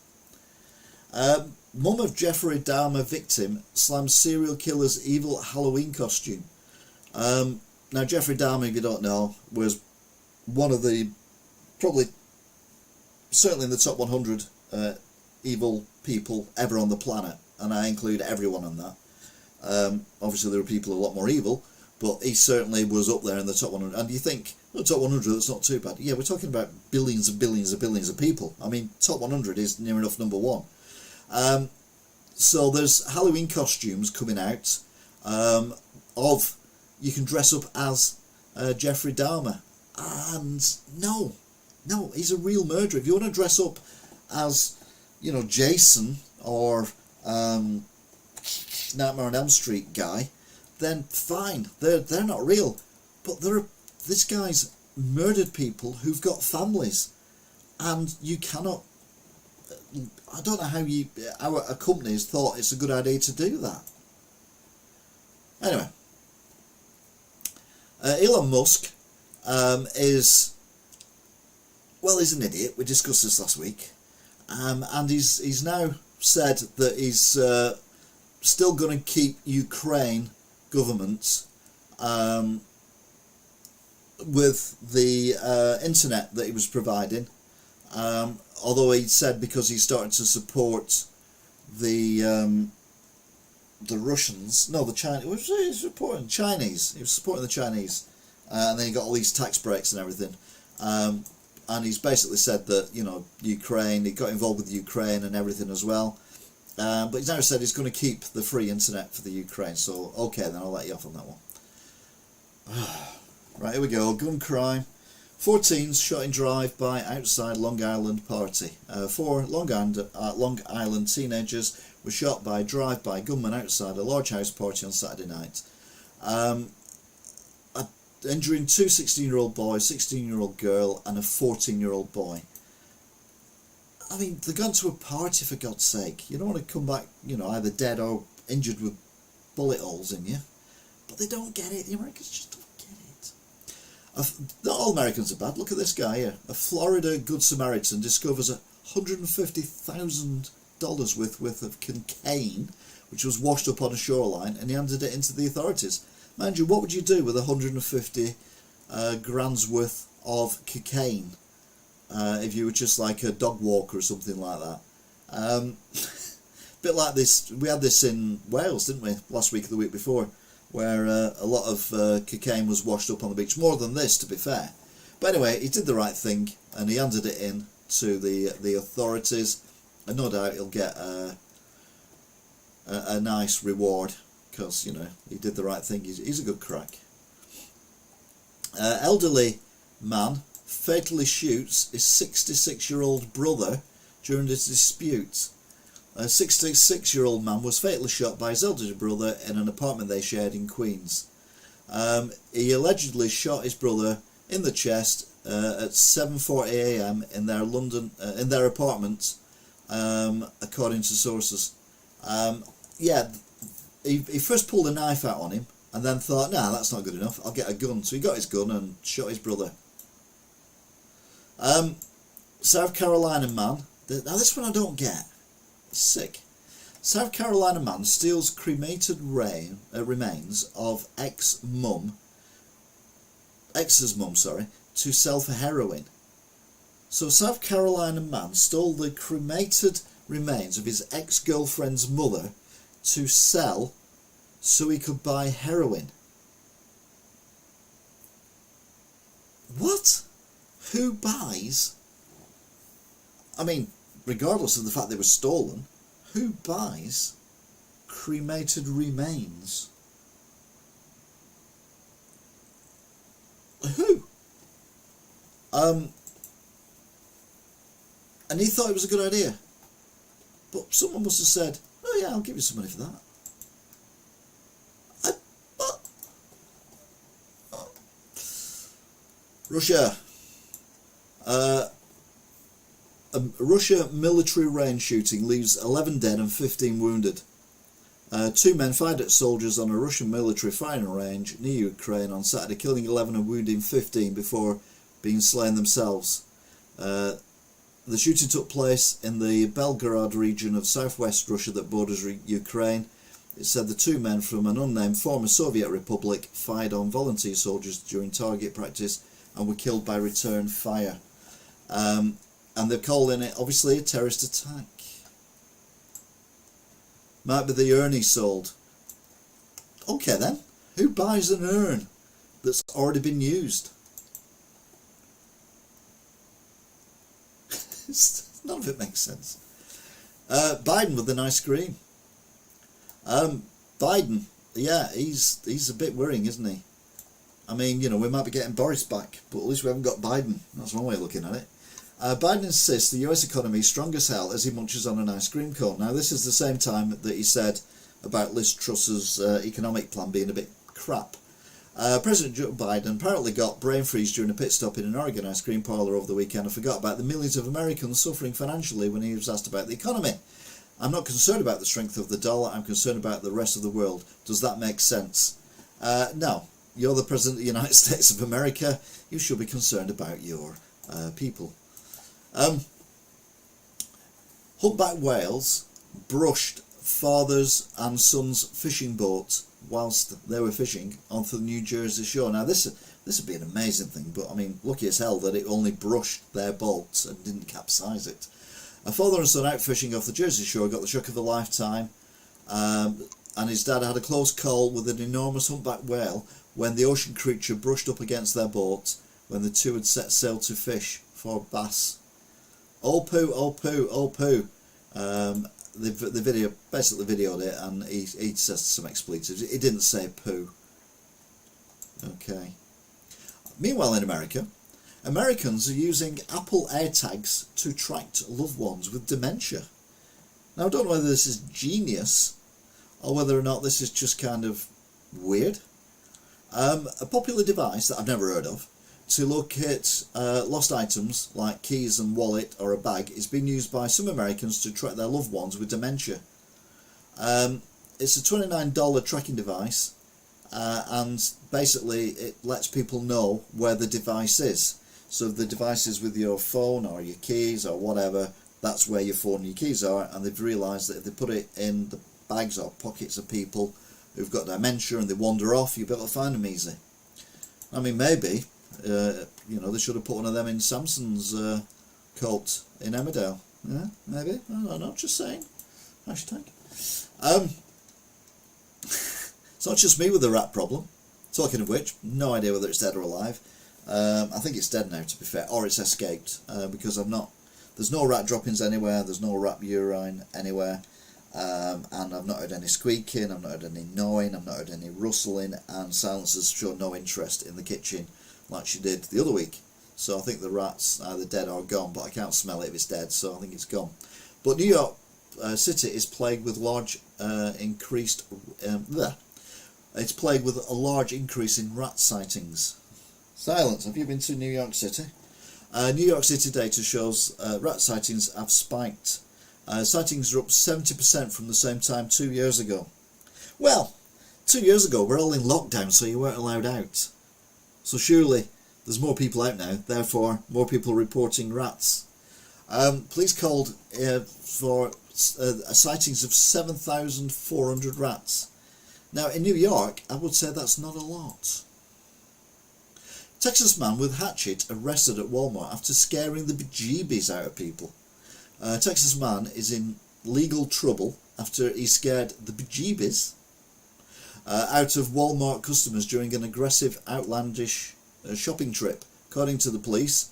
Mum of Jeffrey Dahmer victim slams serial killer's evil Halloween costume. Now, Jeffrey Dahmer, if you don't know, was one of the, probably, certainly in the top 100 evil people ever on the planet, and I include everyone on that. Obviously there are people a lot more evil, but he certainly was up there in the top 100. And you think, well, top 100, that's not too bad. Yeah, we're talking about billions and billions and billions of people. I mean, top 100 is near enough number one. So there's Halloween costumes coming out of, you can dress up as Jeffrey Dahmer. And no, he's a real murderer. If you want to dress up as, you know, Jason or Nightmare on Elm Street guy, then fine. They're not real, but this guy's murdered people who've got families, and you cannot. I don't know how our companies thought it's a good idea to do that. Anyway, Elon Musk he's an idiot. We discussed this last week, and he's now said that he's still going to keep Ukraine government with the internet that he was providing, although he said because he started to support the Russians, no, the Chinese, he was supporting the Chinese, and then he got all these tax breaks and everything, and he's basically said that, you know, Ukraine, he got involved with Ukraine and everything as well. But he's now said he's going to keep the free internet for the Ukraine, so okay, then I'll let you off on that one. Right, here we go. Gun crime. 4 teens shot in drive-by outside Long Island party. 4 Long Island teenagers were shot by drive-by gunmen outside a large house party on Saturday night, injuring 2 16-year-old boys, 16-year-old girl and a 14-year-old boy. I mean, they're going to a party, for God's sake. You don't want to come back, you know, either dead or injured with bullet holes in you. But they don't get it. The Americans just don't get it. Not all Americans are bad. Look at this guy here. A Florida Good Samaritan discovers $150,000 worth of cocaine, which was washed up on a shoreline, and he handed it into the authorities. Mind you, what would you do with 150 grand's worth of cocaine? If you were just like a dog walker or something like that. Bit like this, we had this in Wales, didn't we, last week or the week before, where a lot of cocaine was washed up on the beach. More than this, to be fair. But anyway, he did the right thing, and he handed it in to the authorities, and no doubt he'll get a nice reward, because, you know, he did the right thing. He's a good crack. Elderly man fatally shoots his 66-year-old brother during a dispute. A 66-year-old man was fatally shot by his elderly brother in an apartment they shared in Queens. He allegedly shot his brother in the chest at 7:40 a.m. in their apartment, according to sources. He first pulled a knife out on him and then thought, nah, that's not good enough, I'll get a gun. So he got his gun and shot his brother. South Carolina man, now this one I don't get, sick. South Carolina man steals cremated remains of ex's mum, to sell for heroin. So South Carolina man stole the cremated remains of his ex-girlfriend's mother to sell so he could buy heroin. What? Who buys? I mean, regardless of the fact they were stolen, who buys cremated remains? Who? And he thought it was a good idea. But someone must have said, oh yeah, I'll give you some money for that. Russia. A Russia military range shooting leaves 11 dead and 15 wounded. 2 men fired at soldiers on a Russian military firing range near Ukraine on Saturday, killing 11 and wounding 15 before being slain themselves. The shooting took place in the Belgorod region of southwest Russia that borders Ukraine. It said the 2 men from an unnamed former Soviet republic fired on volunteer soldiers during target practice and were killed by return fire. And they're calling it, obviously, a terrorist attack. Might be the urn he sold. Okay then, who buys an urn that's already been used? None of it makes sense. Biden with an ice cream. Biden, yeah, he's a bit worrying, isn't he? I mean, you know, we might be getting Boris back, but at least we haven't got Biden. That's one way of looking at it. Biden insists the US economy is strong as hell as he munches on an ice cream cone. Now, this is the same time that he said about Liz Truss's economic plan being a bit crap. President Joe Biden apparently got brain freeze during a pit stop in an Oregon ice cream parlour over the weekend and forgot about the millions of Americans suffering financially when he was asked about the economy. I'm not concerned about the strength of the dollar, I'm concerned about the rest of the world. Does that make sense? No. You're the President of the United States of America. You should be concerned about your people. Humpback whales brushed father's and son's fishing boat whilst they were fishing onto the New Jersey shore. Now this would be an amazing thing, but I mean, lucky as hell that it only brushed their boats and didn't capsize it. A father and son out fishing off the Jersey shore got the shock of a lifetime, and his dad had a close call with an enormous humpback whale when the ocean creature brushed up against their boat when the two had set sail to fish for bass. Oh poo, oh poo, oh poo. The video basically videoed it, and he says some expletives. He didn't say poo. Okay. Meanwhile in America, Americans are using Apple AirTags to track loved ones with dementia. Now I don't know whether this is genius or whether or not this is just kind of weird. A popular device that I've never heard of to locate lost items like keys and wallet or a bag is being used by some Americans to track their loved ones with dementia. It's a $29 tracking device, and basically it lets people know where the device is. So if the device is with your phone or your keys or whatever, that's where your phone and your keys are, and they've realised that if they put it in the bags or pockets of people who've got dementia and they wander off, you'll be able to find them easy. I mean, maybe you know, they should have put one of them in Samson's cult in Emmerdale. Yeah, maybe. I don't know, just saying. Hashtag. It's not just me with the rat problem. Talking of which, no idea whether it's dead or alive. I think it's dead now, to be fair, or it's escaped, because there's no rat droppings anywhere, there's no rat urine anywhere, and I've not heard any squeaking, I've not heard any gnawing, I've not heard any rustling, and silencers show no interest in the kitchen like she did the other week. So I think the rat's either dead or gone, but I can't smell it if it's dead, so I think it's gone. But New York City is plagued with it's plagued with a large increase in rat sightings. Silence, have you been to New York City? New York City data shows rat sightings have spiked. Sightings are up 70% from the same time 2 years ago. Well, 2 years ago we're all in lockdown, so you weren't allowed out. So surely there's more people out now, therefore more people reporting rats. Police called for sightings of 7,400 rats. Now in New York, I would say that's not a lot. Texas man with hatchet arrested at Walmart after scaring the bejeebies out of people. Texas man is in legal trouble after he scared the bejeebies out of Walmart customers during an aggressive, outlandish shopping trip. According to the police,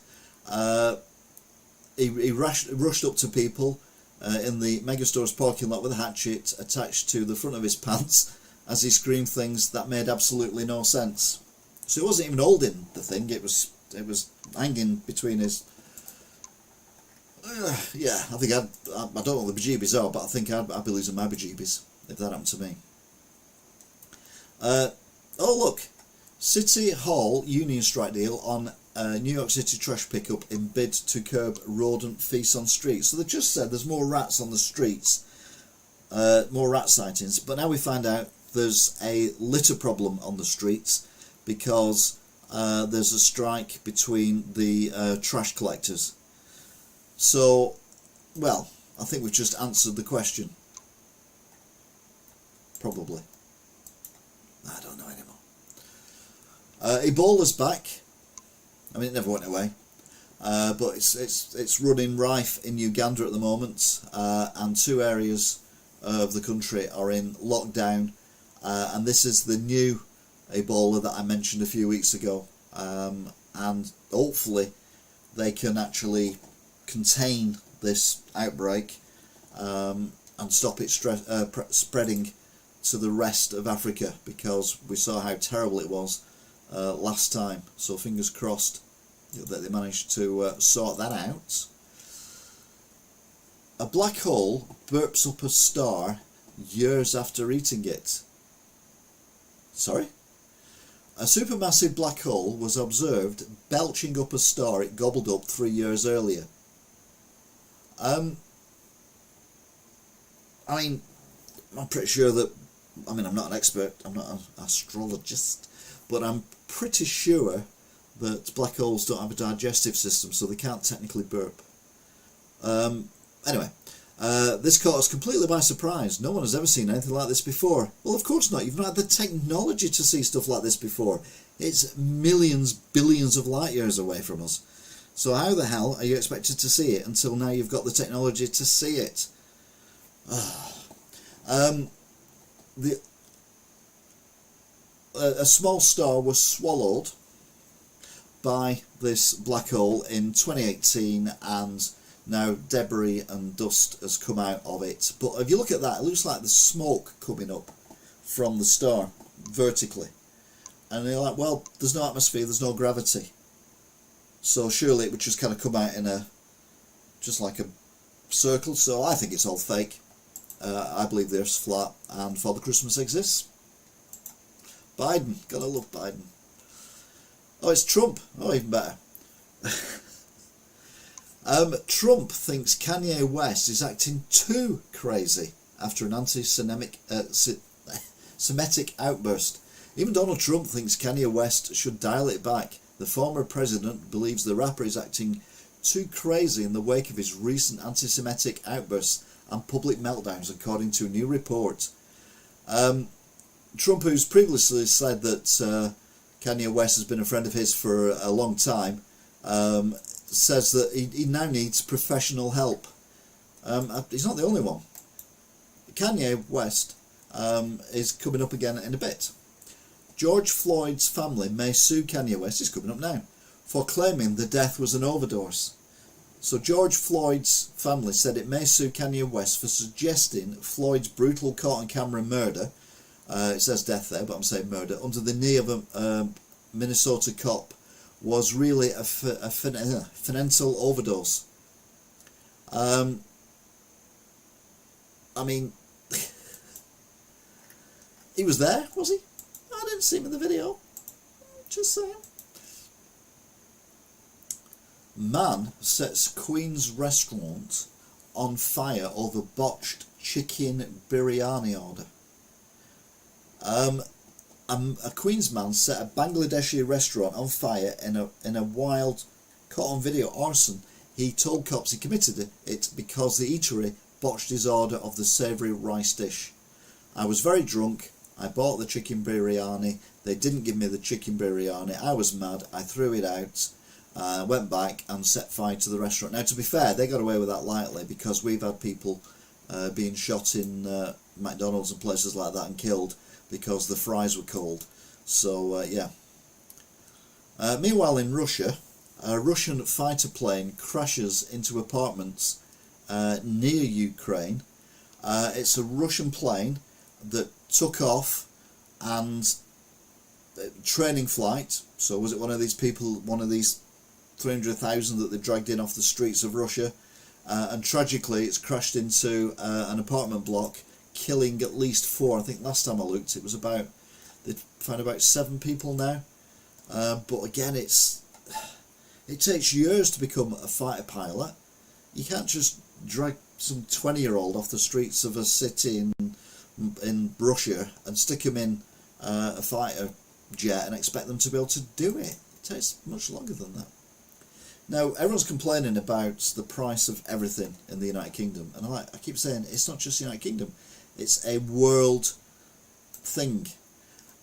he rushed up to people in the megastore's parking lot with a hatchet attached to the front of his pants as he screamed things that made absolutely no sense. So he wasn't even holding the thing; it was hanging between his. Yeah, I think I don't know what the bejeebies are, but I think I'd be losing my bejeebies if that happened to me. Oh look, City Hall union strike deal on New York City trash pickup in bid to curb rodent feast on streets. So they just said there's more rats on the streets, more rat sightings, but now we find out there's a litter problem on the streets because there's a strike between the trash collectors. So, well, I think we've just answered the question. Probably. I don't know anymore. Ebola's back. I mean, it never went away. But it's running rife in Uganda at the moment, and 2 areas of the country are in lockdown. And this is the new Ebola that I mentioned a few weeks ago, and hopefully they can actually contain this outbreak and stop it spreading to the rest of Africa, because we saw how terrible it was last time. So fingers crossed that they managed to sort that out. A black hole burps up a star years after eating it. Sorry? A supermassive black hole was observed belching up a star it gobbled up 3 years earlier. I mean, I'm pretty sure that, I mean, I'm not an expert, I'm not an astrologist, but I'm pretty sure that black holes don't have a digestive system, so they can't technically burp. Anyway, this caught us completely by surprise. No one has ever seen anything like this before. Well, of course not. You've not had the technology to see stuff like this before. It's millions, billions of light years away from us. So how the hell are you expected to see it until now you've got the technology to see it? A small star was swallowed by this black hole in 2018, and now debris and dust has come out of it. But if you look at that, it looks like there's smoke coming up from the star vertically. And you're like, well, there's no atmosphere, there's no gravity. So surely it would just kind of come out in just like a circle. So I think it's all fake. I believe the Earth's flat and Father Christmas exists. Biden, gotta love Biden. Oh, it's Trump. Oh, even better. Trump thinks Kanye West is acting too crazy after an anti-Semitic outburst. Even Donald Trump thinks Kanye West should dial it back. The former president believes the rapper is acting too crazy in the wake of his recent anti-Semitic outbursts and public meltdowns, according to a new report. Trump, who's previously said that Kanye West has been a friend of his for a long time, says that he now needs professional help. He's not the only one. Kanye West is coming up again in a bit. George Floyd's family may sue Kanye West, is coming up now, for claiming the death was an overdose. So George Floyd's family said it may sue Kanye West for suggesting Floyd's brutal caught-on-camera murder, it says death there, but I'm saying murder, under the knee of a Minnesota cop, was really a fentanyl overdose. I mean, he was there, was he? I didn't see him in the video. Just saying. Man sets Queen's restaurant on fire over botched chicken biryani order. A Queen's man set a Bangladeshi restaurant on fire in a wild, caught on video arson. He told cops he committed it because the eatery botched his order of the savoury rice dish. I was very drunk. I bought the chicken biryani. They didn't give me the chicken biryani. I was mad. I threw it out. Went back and set fire to the restaurant. Now, to be fair, they got away with that lightly because we've had people being shot in McDonald's and places like that and killed because the fries were cold. So, yeah. Meanwhile, in Russia, a Russian fighter plane crashes into apartments near Ukraine. It's a Russian plane that took off and training flight. So was it one of these people, one of these 300,000 that they dragged in off the streets of Russia? And tragically, it's crashed into an apartment block, killing at least 4. I think last time I looked, it was about, they found about 7 people now. But again, it takes years to become a fighter pilot. You can't just drag some 20-year-old off the streets of a city in Russia and stick them in a fighter jet and expect them to be able to do it. It takes much longer than that. Now, everyone's complaining about the price of everything in the United Kingdom, and I keep saying it's not just the United Kingdom, it's a world thing.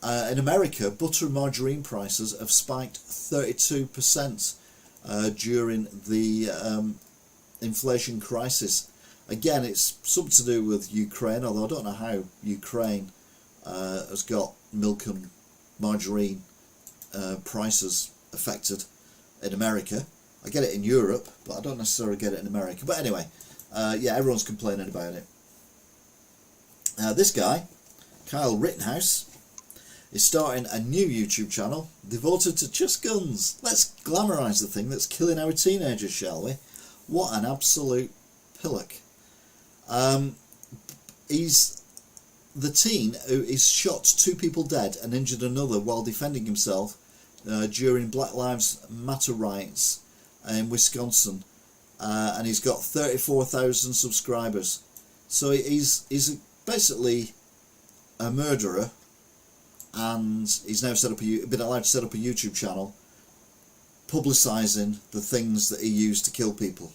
In America, butter and margarine prices have spiked 32% during the inflation crisis. Again, it's something to do with Ukraine, although I don't know how Ukraine has got milk and margarine prices affected in America. I get it in Europe, but I don't necessarily get it in America. But anyway, yeah, everyone's complaining about it. This guy, Kyle Rittenhouse, is starting a new YouTube channel devoted to just guns. Let's glamorise the thing that's killing our teenagers, shall we? What an absolute pillock. He's the teen who is shot 2 people dead and injured another while defending himself during Black Lives Matter riots in Wisconsin, and he's got 34,000 subscribers. So he's basically a murderer, and he's now been allowed to set up a YouTube channel publicising the things that he used to kill people.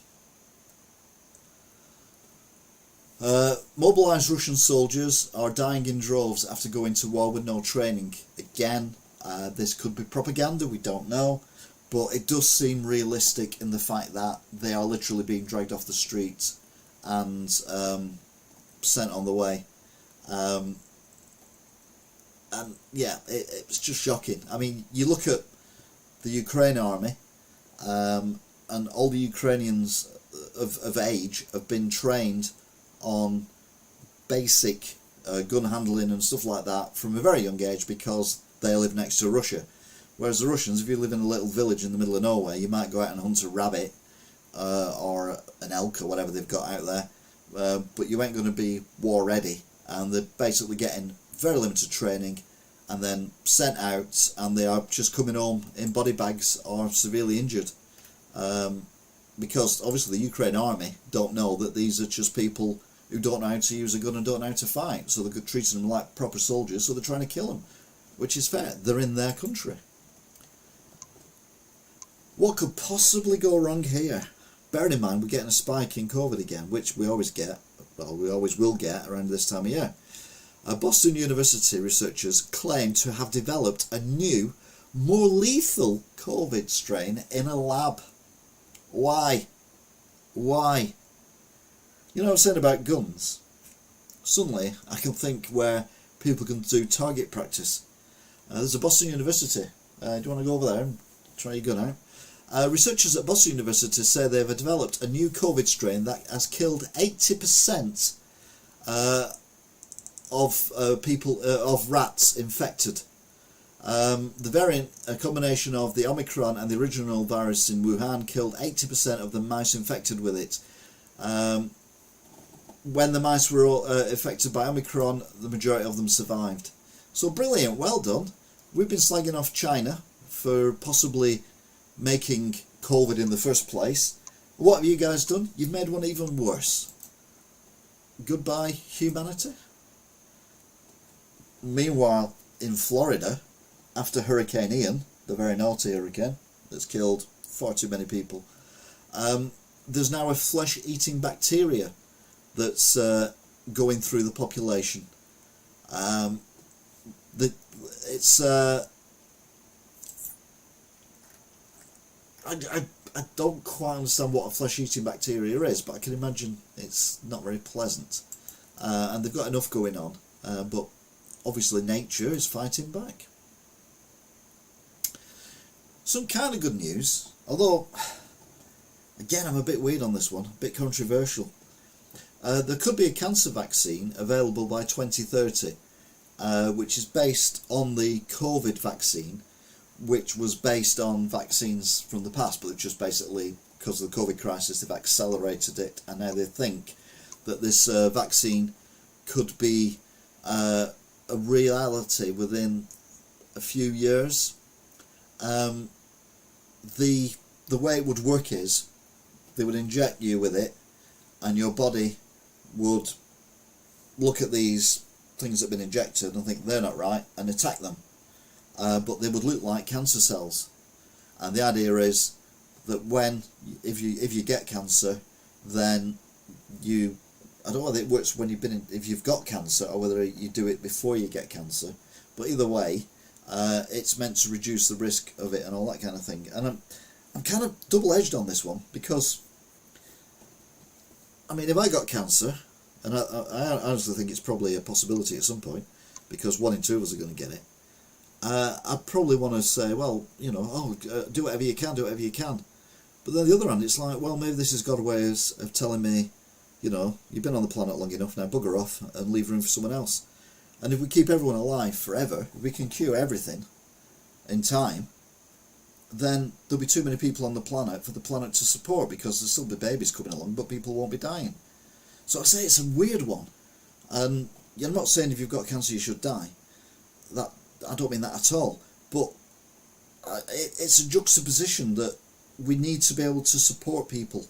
Mobilised Russian soldiers are dying in droves after going to war with no training. Again, this could be propaganda, we don't know, but it does seem realistic in the fact that they are literally being dragged off the streets and sent on the way. And yeah, it's just shocking. I mean, you look at the Ukraine army, and all the Ukrainians of age have been trained on basic gun handling and stuff like that from a very young age because they live next to Russia. Whereas the Russians, if you live in a little village in the middle of nowhere, you might go out and hunt a rabbit or an elk or whatever they've got out there, but you ain't going to be war ready, and they're basically getting very limited training and then sent out, and they are just coming home in body bags or severely injured, because obviously the Ukraine army don't know that these are just people who don't know how to use a gun and don't know how to fight, so they're treating them like proper soldiers, so they're trying to kill them, which is fair. They're in their country. What could possibly go wrong here? Bearing in mind we're getting a spike in COVID again, which we always get, well, we always will get around this time of year. Boston University researchers claim to have developed a new, more lethal COVID strain in a lab. Why? Why? You know what I'm saying about guns? Suddenly I can think where people can do target practice. There's a Boston University. Do you want to go over there and try your gun out? Researchers at Boston University say they've developed a new COVID strain that has killed 80% of rats infected. The variant, a combination of the Omicron and the original virus in Wuhan, killed 80% of the mice infected with it. When the mice were all, affected by Omicron, the majority of them survived. So brilliant, well done. We've been slagging off China for possibly making COVID in the first place. What have you guys done? You've made one even worse. Goodbye, humanity. Meanwhile, in Florida, after Hurricane Ian, the very naughty hurricane that's killed far too many people, there's now a flesh-eating bacteria that's going through the population. It's I don't quite understand what a flesh-eating bacteria is, but I can imagine it's not very pleasant. And they've got enough going on, but obviously nature is fighting back. Some kind of good news, although, again, I'm a bit weird on this one, a bit controversial. There could be a cancer vaccine available by 2030, which is based on the COVID vaccine, which was based on vaccines from the past, but just basically, because of the COVID crisis, they've accelerated it, and now they think that this vaccine could be a reality within a few years. The way it would work is they would inject you with it, and your body would look at these things that have been injected and think they're not right and attack them. But they would look like cancer cells, and the idea is that if you get cancer, then I don't know whether it works when if you've got cancer or whether you do it before you get cancer, but either way, it's meant to reduce the risk of it and all that kind of thing. And I'm kind of double-edged on this one, because I mean, if I got cancer, and I honestly think it's probably a possibility at some point, because 1 in 2 of us are going to get it, I'd probably want to say, well, do whatever you can, do whatever you can. But then on the other hand, it's like, well, maybe this has got a way of telling me, you've been on the planet long enough now, bugger off and leave room for someone else. And if we keep everyone alive forever, if we can cure everything in time, then there'll be too many people on the planet for the planet to support, because there'll still be babies coming along, but people won't be dying. So I say it's a weird one. And I'm not saying if you've got cancer you should die. I don't mean that at all, but it's a juxtaposition that we need to be able to support people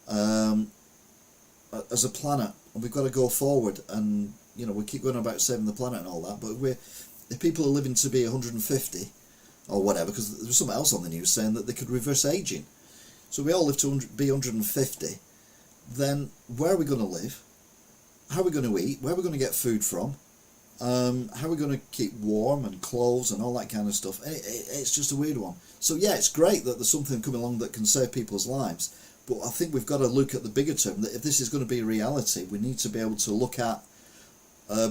as a planet, and we've got to go forward. And we keep going about saving the planet and all that, but if people are living to be 150 or whatever, because there was something else on the news saying that they could reverse aging, so we all live to be 150, then where are we going to live? How are we going to eat? Where are we going to get food from? How are we going to keep warm and clothes and all that kind of stuff? It's just a weird one. So yeah, it's great that there's something coming along that can save people's lives, but I think we've got to look at the bigger term, that if this is going to be a reality, we need to be able to look at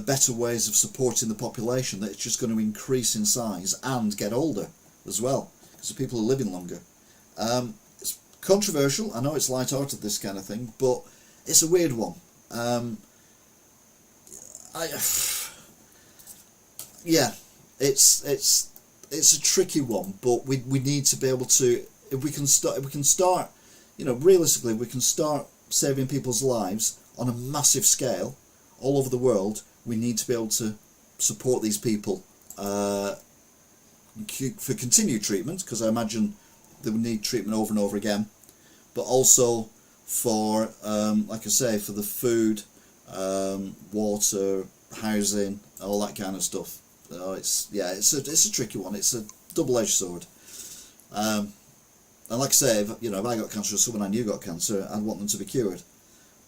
better ways of supporting the population, that it's just going to increase in size and get older as well, because people are living longer. It's controversial, I know it's light-hearted, this kind of thing, but it's a weird one. Yeah, it's a tricky one, but we need to be able to, if we can start, realistically, we can start saving people's lives on a massive scale all over the world. We need to be able to support these people for continued treatment, because I imagine they would need treatment over and over again, but also for, like I say, for the food, water, housing, all that kind of stuff. It's a tricky one. It's a double-edged sword. And like I say, if I got cancer or someone I knew got cancer, I'd want them to be cured.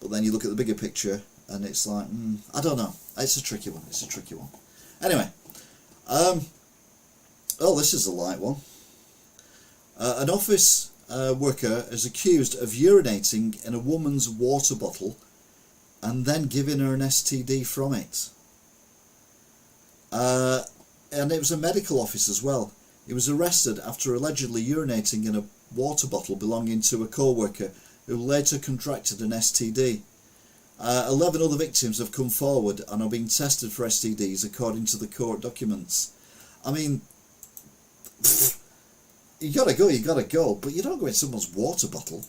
But then you look at the bigger picture, and it's like, I don't know. It's a tricky one. Anyway, this is a light one. An office worker is accused of urinating in a woman's water bottle and then giving her an STD from it. And it was a medical office as well. He was arrested after allegedly urinating in a water bottle belonging to a co-worker who later contracted an STD. 11 other victims have come forward and are being tested for STDs according to the court documents. I mean, you gotta go, but you don't go in someone's water bottle.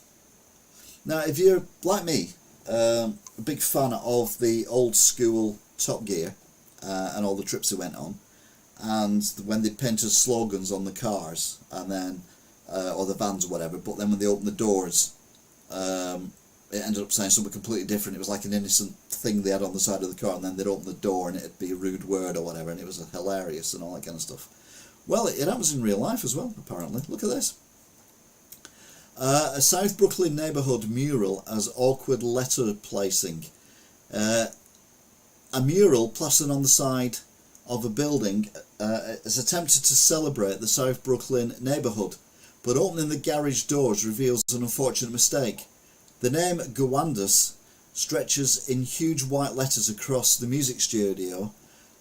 Now, if you're like me, a big fan of the old school Top Gear and all the trips it went on, and when they painted slogans on the cars and then or the vans or whatever, but then when they opened the doors, it ended up saying something completely different. It was like an innocent thing they had on the side of the car, and then they'd open the door and it'd be a rude word or whatever, and it was hilarious and all that kind of stuff. Well, it happens in real life as well, apparently. Look at this. A South Brooklyn neighbourhood mural as awkward letter placing. a mural plastered on the side of a building has attempted to celebrate the South Brooklyn neighbourhood, but opening the garage doors reveals an unfortunate mistake. The name Gowandus stretches in huge white letters across the music studio,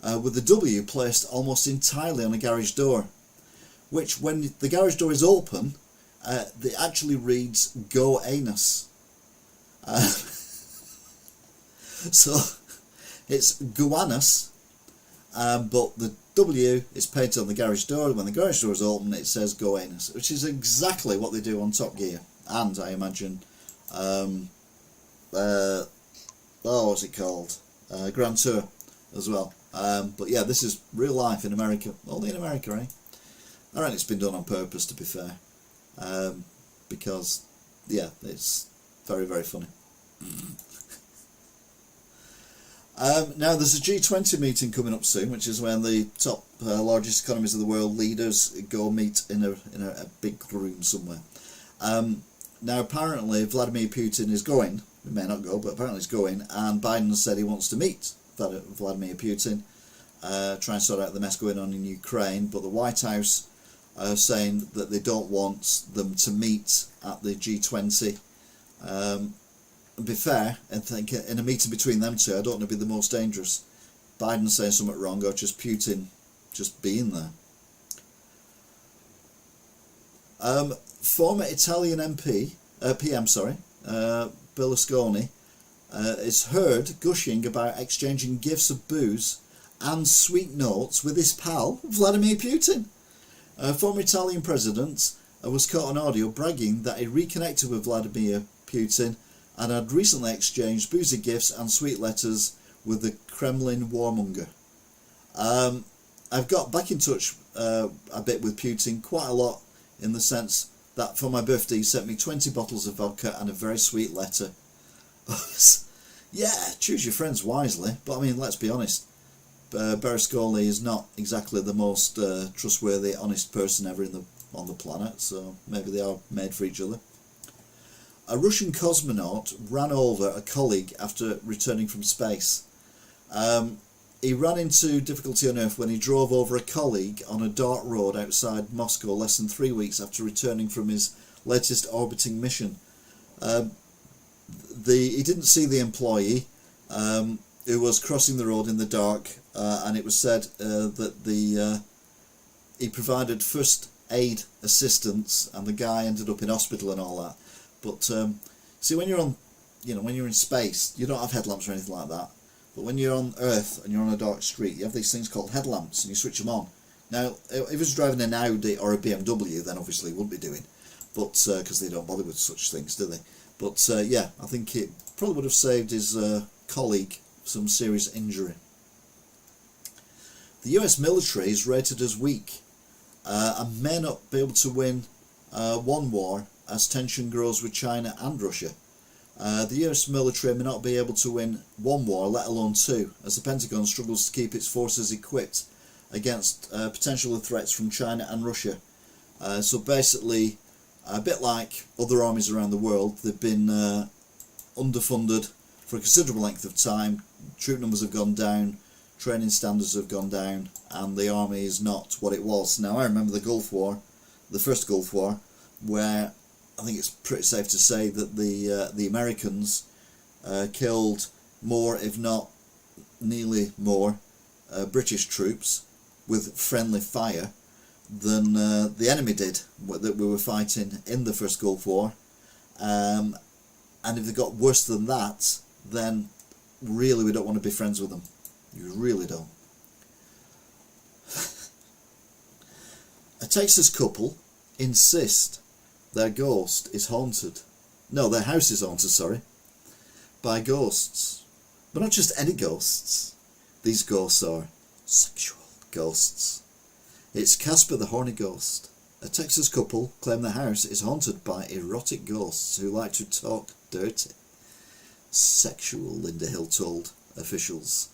with the W placed almost entirely on a garage door, which, when the garage door is open, it actually reads Go Anus. So it's Gowanus, but the W is painted on the garage door. When the garage door is open, it says Go Anus, which is exactly what they do on Top Gear, and I imagine what's it called, Grand Tour as well. But yeah, this is real life in America, only in America, eh? I reckon it's been done on purpose, to be fair, because yeah, it's very, very funny. Now there's a G20 meeting coming up soon, which is when the top largest economies of the world leaders go meet in a big room somewhere. Now apparently Vladimir Putin is going. He may not go, but apparently he's going, and Biden said he wants to meet Vladimir Putin, try and sort out the mess going on in Ukraine, but the White House are saying that they don't want them to meet at the G20. And be fair, I think in a meeting between them two, I don't want to be the most dangerous. Biden saying something wrong, or just Putin just being there. Former Italian PM, Berlusconi, is heard gushing about exchanging gifts of booze and sweet notes with his pal Vladimir Putin. Former Italian president was caught on audio bragging that he reconnected with Vladimir Putin and had recently exchanged boozy gifts and sweet letters with the Kremlin warmonger. I've got back in touch a bit with Putin, quite a lot, in the sense that for my birthday he sent me 20 bottles of vodka and a very sweet letter. Yeah, choose your friends wisely, but I mean, let's be honest, Berlusconi is not exactly the most trustworthy, honest person ever on the planet, so maybe they are made for each other. A Russian cosmonaut ran over a colleague after returning from space. He ran into difficulty on Earth when he drove over a colleague on a dark road outside Moscow less than 3 weeks after returning from his latest orbiting mission. He didn't see the employee who was crossing the road in the dark, and it was said that he provided first aid assistance, and the guy ended up in hospital and all that. But see, when you're when you're in space, you don't have headlamps or anything like that. But when you're on Earth and you're on a dark street, you have these things called headlamps, and you switch them on. Now, if he was driving an Audi or a BMW, then obviously he wouldn't be doing, but because they don't bother with such things, do they? But yeah, I think it probably would have saved his colleague some serious injury. The US military is rated as weak and may not be able to win one war as tension grows with China and Russia. The US military may not be able to win one war, let alone two, as the Pentagon struggles to keep its forces equipped against potential threats from China and Russia. So basically, a bit like other armies around the world, they've been underfunded for a considerable length of time. Troop numbers have gone down, training standards have gone down, and the army is not what it was. Now, I remember the Gulf War, the first Gulf War, where I think it's pretty safe to say that the Americans killed more, if not nearly more, British troops with friendly fire than the enemy did that we were fighting in the first Gulf War. And if they got worse than that, then really we don't want to be friends with them. You really don't. A Texas couple insist their ghost is haunted. No, their house is haunted, sorry, by ghosts. But not just any ghosts. These ghosts are sexual ghosts. It's Casper the Horny Ghost. A Texas couple claim their house is haunted by erotic ghosts who like to talk dirty. Sexual, Linda Hill told officials.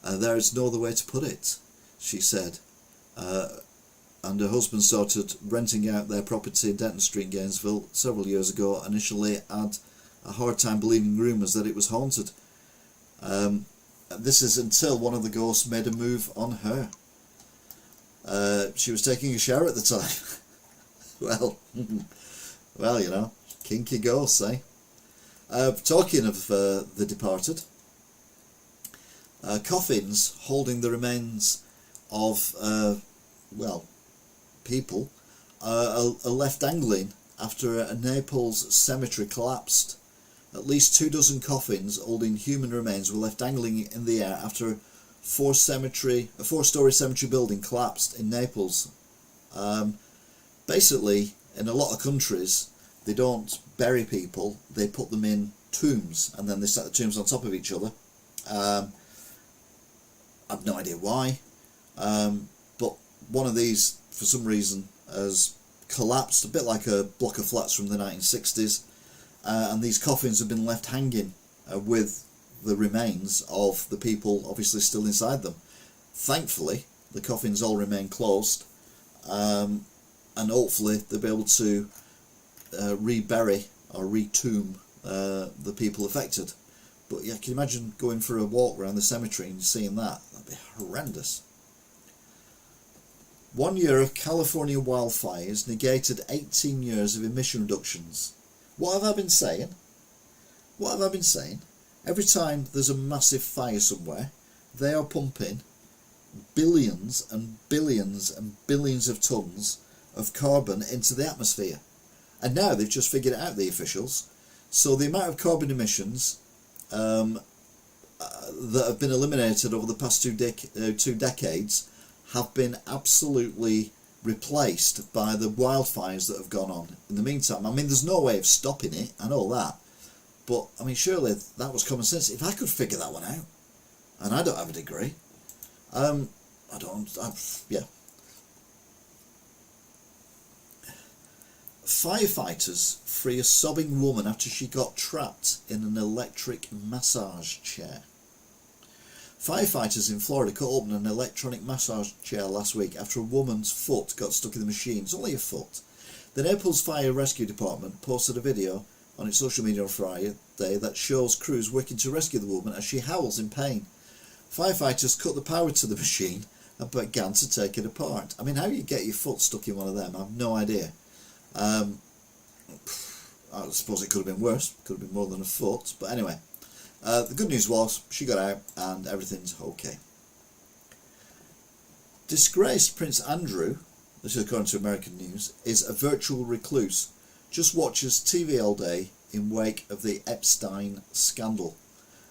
There is no other way to put it, she said. And her husband started renting out their property in Denton Street in Gainesville several years ago. Initially had a hard time believing rumours that it was haunted. This is until one of the ghosts made a move on her. She was taking a shower at the time. Well, you know, kinky ghosts, eh? Talking of the departed, coffins holding the remains of, people are left dangling after a Naples cemetery collapsed. At least 24 coffins holding human remains were left dangling in the air after a four-storey cemetery building collapsed in Naples. Basically, in a lot of countries, they don't bury people, they put them in tombs, and then they set the tombs on top of each other. I've no idea why, but one of these, for some reason, has collapsed, a bit like a block of flats from the 1960s, and these coffins have been left hanging with the remains of the people obviously still inside them. Thankfully, the coffins all remain closed, and hopefully they'll be able to rebury or retomb the people affected. But yeah, can you imagine going for a walk around the cemetery and seeing that? That'd be horrendous. 1 year of California wildfires negated 18 years of emission reductions. What have I been saying? What have I been saying? Every time there's a massive fire somewhere, they are pumping billions and billions and billions of tonnes of carbon into the atmosphere. And now they've just figured it out, the officials. So the amount of carbon emissions that have been eliminated over the past two decades have been absolutely replaced by the wildfires that have gone on in the meantime. I mean, there's no way of stopping it, I know that, but I mean, surely that was common sense. If I could figure that one out, and I don't have a degree, Firefighters free a sobbing woman after she got trapped in an electric massage chair. Firefighters in Florida cut open an electronic massage chair last week after a woman's foot got stuck in the machine. It's only a foot. The Naples Fire Rescue Department posted a video on its social media on Friday that shows crews working to rescue the woman as she howls in pain. Firefighters cut the power to the machine and began to take it apart. I mean, how you get your foot stuck in one of them, I have no idea. I suppose it could have been worse, could have been more than a foot, but anyway, the good news was she got out and everything's okay. Disgraced Prince Andrew, this is according to American News, is a virtual recluse, just watches TV all day in wake of the Epstein scandal.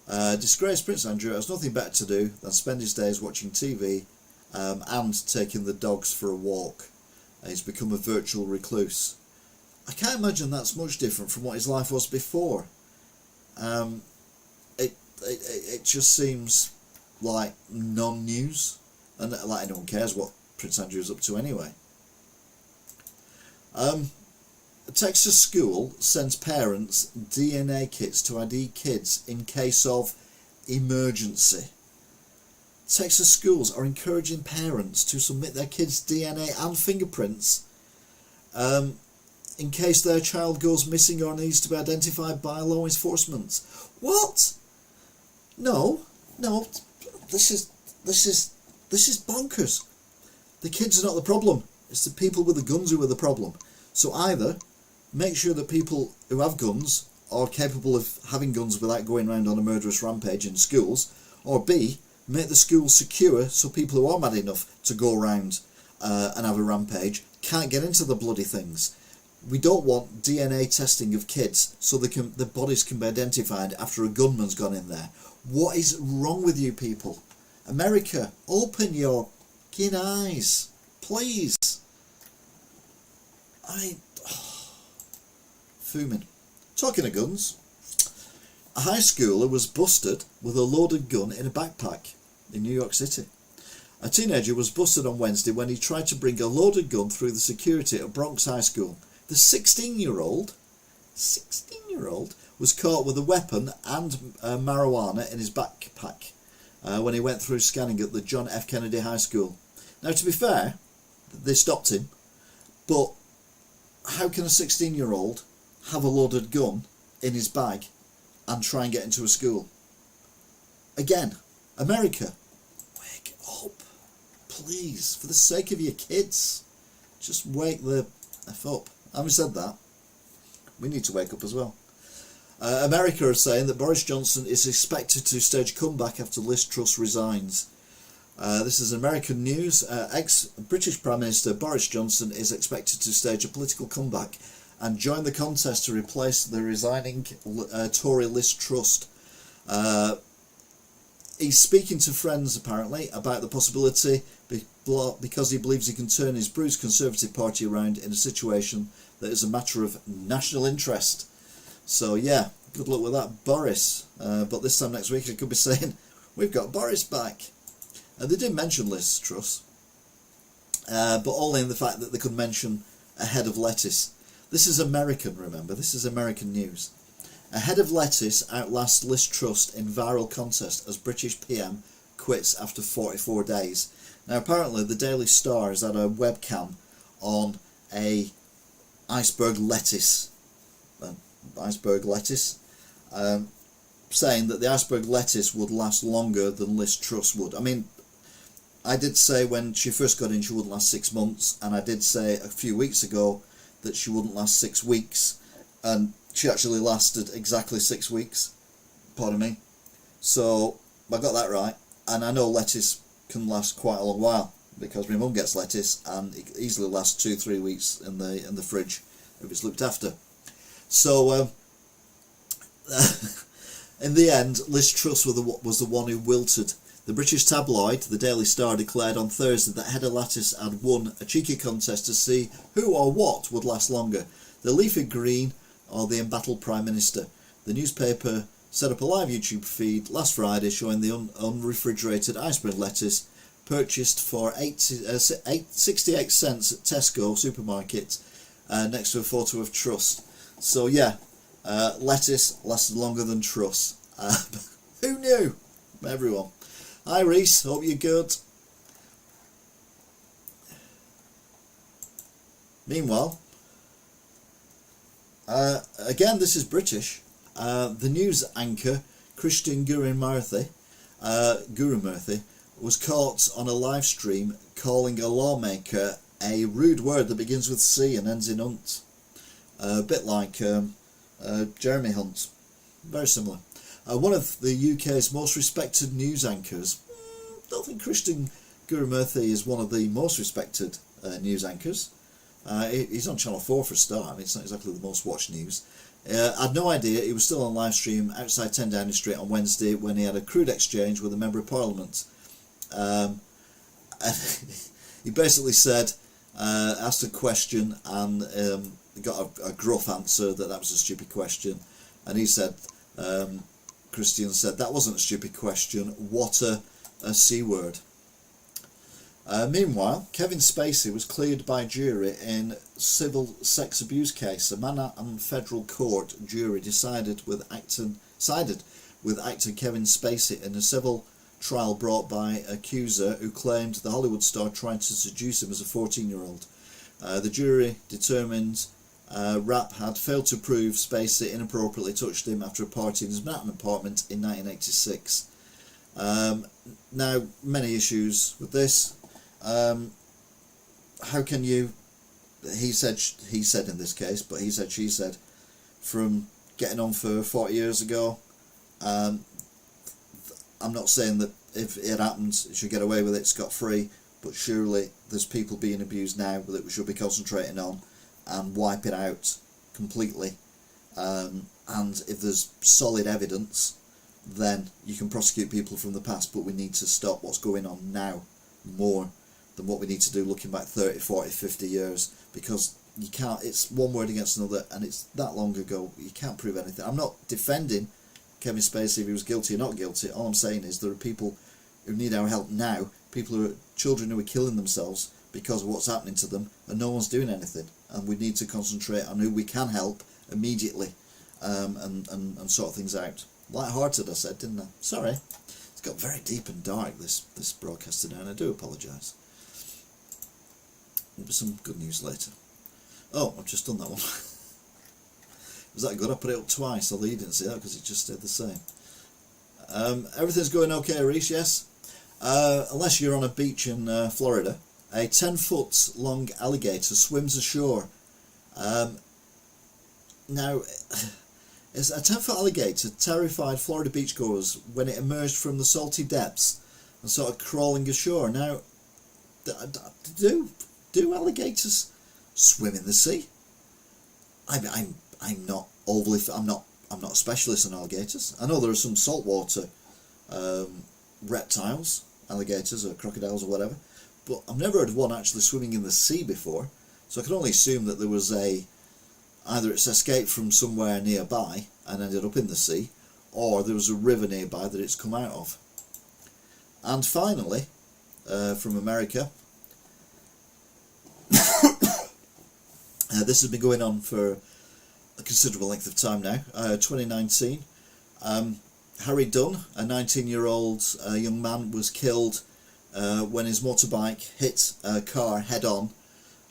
Disgraced Prince Andrew has nothing better to do than spend his days watching TV and taking the dogs for a walk. He's become a virtual recluse. I can't imagine that's much different from what his life was before. It just seems like non-news, and like anyone cares what Prince Andrew's up to anyway. A Texas school sends parents DNA kits to ID kids in case of emergency. Texas schools are encouraging parents to submit their kids' DNA and fingerprints in case their child goes missing or needs to be identified by law enforcement. What? No, this is bonkers. The kids are not the problem. It's the people with the guns who are the problem. So either make sure that people who have guns are capable of having guns without going around on a murderous rampage in schools, or B, make the schools secure so people who are mad enough to go around and have a rampage can't get into the bloody things. We don't want DNA testing of kids so the bodies can be identified after a gunman's gone in there. What is wrong with you people? America, open your fucking eyes, please. Fuming. Talking of guns, a high schooler was busted with a loaded gun in a backpack in New York City. A teenager was busted on Wednesday when he tried to bring a loaded gun through the security at Bronx High School. The 16-year-old was caught with a weapon and marijuana in his backpack when he went through scanning at the John F. Kennedy High School. Now, to be fair, they stopped him, but how can a 16-year-old have a loaded gun in his bag and try and get into a school? again, America, wake up, please, for the sake of your kids, just wake the F up. Having said that, we need to wake up as well. America are saying that Boris Johnson is expected to stage a comeback after Liz Truss resigns. This is American news. Ex-British Prime Minister Boris Johnson is expected to stage a political comeback and join the contest to replace the resigning Tory Liz Truss. He's speaking to friends, apparently, about the possibility because he believes he can turn his bruised Conservative Party around in a situation that is a matter of national interest. So yeah, good luck with that, Boris. But this time next week I could be saying, we've got Boris back. They did mention Liz Truss, but only in the fact that they could mention a head of lettuce. This is American, remember, this is American news. A head of lettuce outlasts Liz Truss in viral contest as British PM quits after 44 days. Now apparently the Daily Star has had a webcam on a iceberg lettuce, saying that the iceberg lettuce would last longer than Liz Truss would. I mean, I did say when she first got in she wouldn't last 6 months, and I did say a few weeks ago that she wouldn't last 6 weeks, and she actually lasted exactly 6 weeks, pardon me. So I got that right, and I know lettuce can last quite a long while because my mum gets lettuce and it easily lasts 2-3 weeks in the fridge if it's looked after. So in the end, Liz Truss was the one who wilted. The British tabloid, the Daily Star, declared on Thursday that head of lettuce had won a cheeky contest to see who or what would last longer, the leafy green or the embattled Prime Minister. The newspaper set up a live YouTube feed last Friday showing the unrefrigerated iceberg lettuce purchased for 68 cents at Tesco supermarket next to a photo of Truss. So yeah, lettuce lasted longer than Truss. Who knew? Everyone. Hi Reese, hope you're good. Meanwhile, again this is British. The news anchor Christian Gurumurthy was caught on a live stream calling a lawmaker a rude word that begins with C and ends in unt. A bit like Jeremy Hunt, very similar. One of the UK's most respected news anchors. Don't think Christian Gurumurthy is one of the most respected news anchors. He's on Channel 4 for a start. I mean, it's not exactly the most watched news. I had no idea he was still on live stream outside 10 Downing Street on Wednesday when he had a crude exchange with a Member of Parliament. And he basically said, asked a question and got a gruff answer that was a stupid question. And he said, Christian said, that wasn't a stupid question, what a C word. Meanwhile, Kevin Spacey was cleared by jury in civil sex abuse case. A Manhattan federal court jury sided with actor Kevin Spacey in a civil trial brought by accuser who claimed the Hollywood star tried to seduce him as a 14-year-old. The jury determined Rapp had failed to prove Spacey inappropriately touched him after a party in his Manhattan apartment in 1986. Now, many issues with this. How can you, he said in this case, but he said, she said, from getting on for 40 years ago, I'm not saying that if it happens, it should get away with it scot-free, but surely there's people being abused now that we should be concentrating on and wipe it out completely. And if there's solid evidence, then you can prosecute people from the past, but we need to stop what's going on now more than what we need to do looking back 30, 40, 50 years, because you can't, it's one word against another and it's that long ago, you can't prove anything. I'm not defending Kevin Spacey if he was guilty or not guilty. All I'm saying is there are people who need our help now, people who are children who are killing themselves because of what's happening to them, and no one's doing anything, and we need to concentrate on who we can help immediately, and sort things out. Light-hearted, I said, didn't I? Sorry, it's got very deep and dark, this broadcast today, and I do apologise. There'll be some good news later. Oh, I've just done that one. Was that good? I put it up twice, although you didn't see that because it just stayed the same. Everything's going okay, Reese, yes? Unless you're on a beach in Florida. A 10-foot long alligator swims ashore. Now, it's a 10-foot alligator terrified Florida beachgoers when it emerged from the salty depths and started crawling ashore. Now, do alligators swim in the sea? I'm not overly. I'm not a specialist in alligators. I know there are some saltwater reptiles, alligators or crocodiles or whatever, but I've never heard of one actually swimming in the sea before. So I can only assume that there was either it's escaped from somewhere nearby and ended up in the sea, or there was a river nearby that it's come out of. And finally, from America, this has been going on for a considerable length of time now. 2019, Harry Dunn, a 19-year-old young man, was killed when his motorbike hit a car head-on.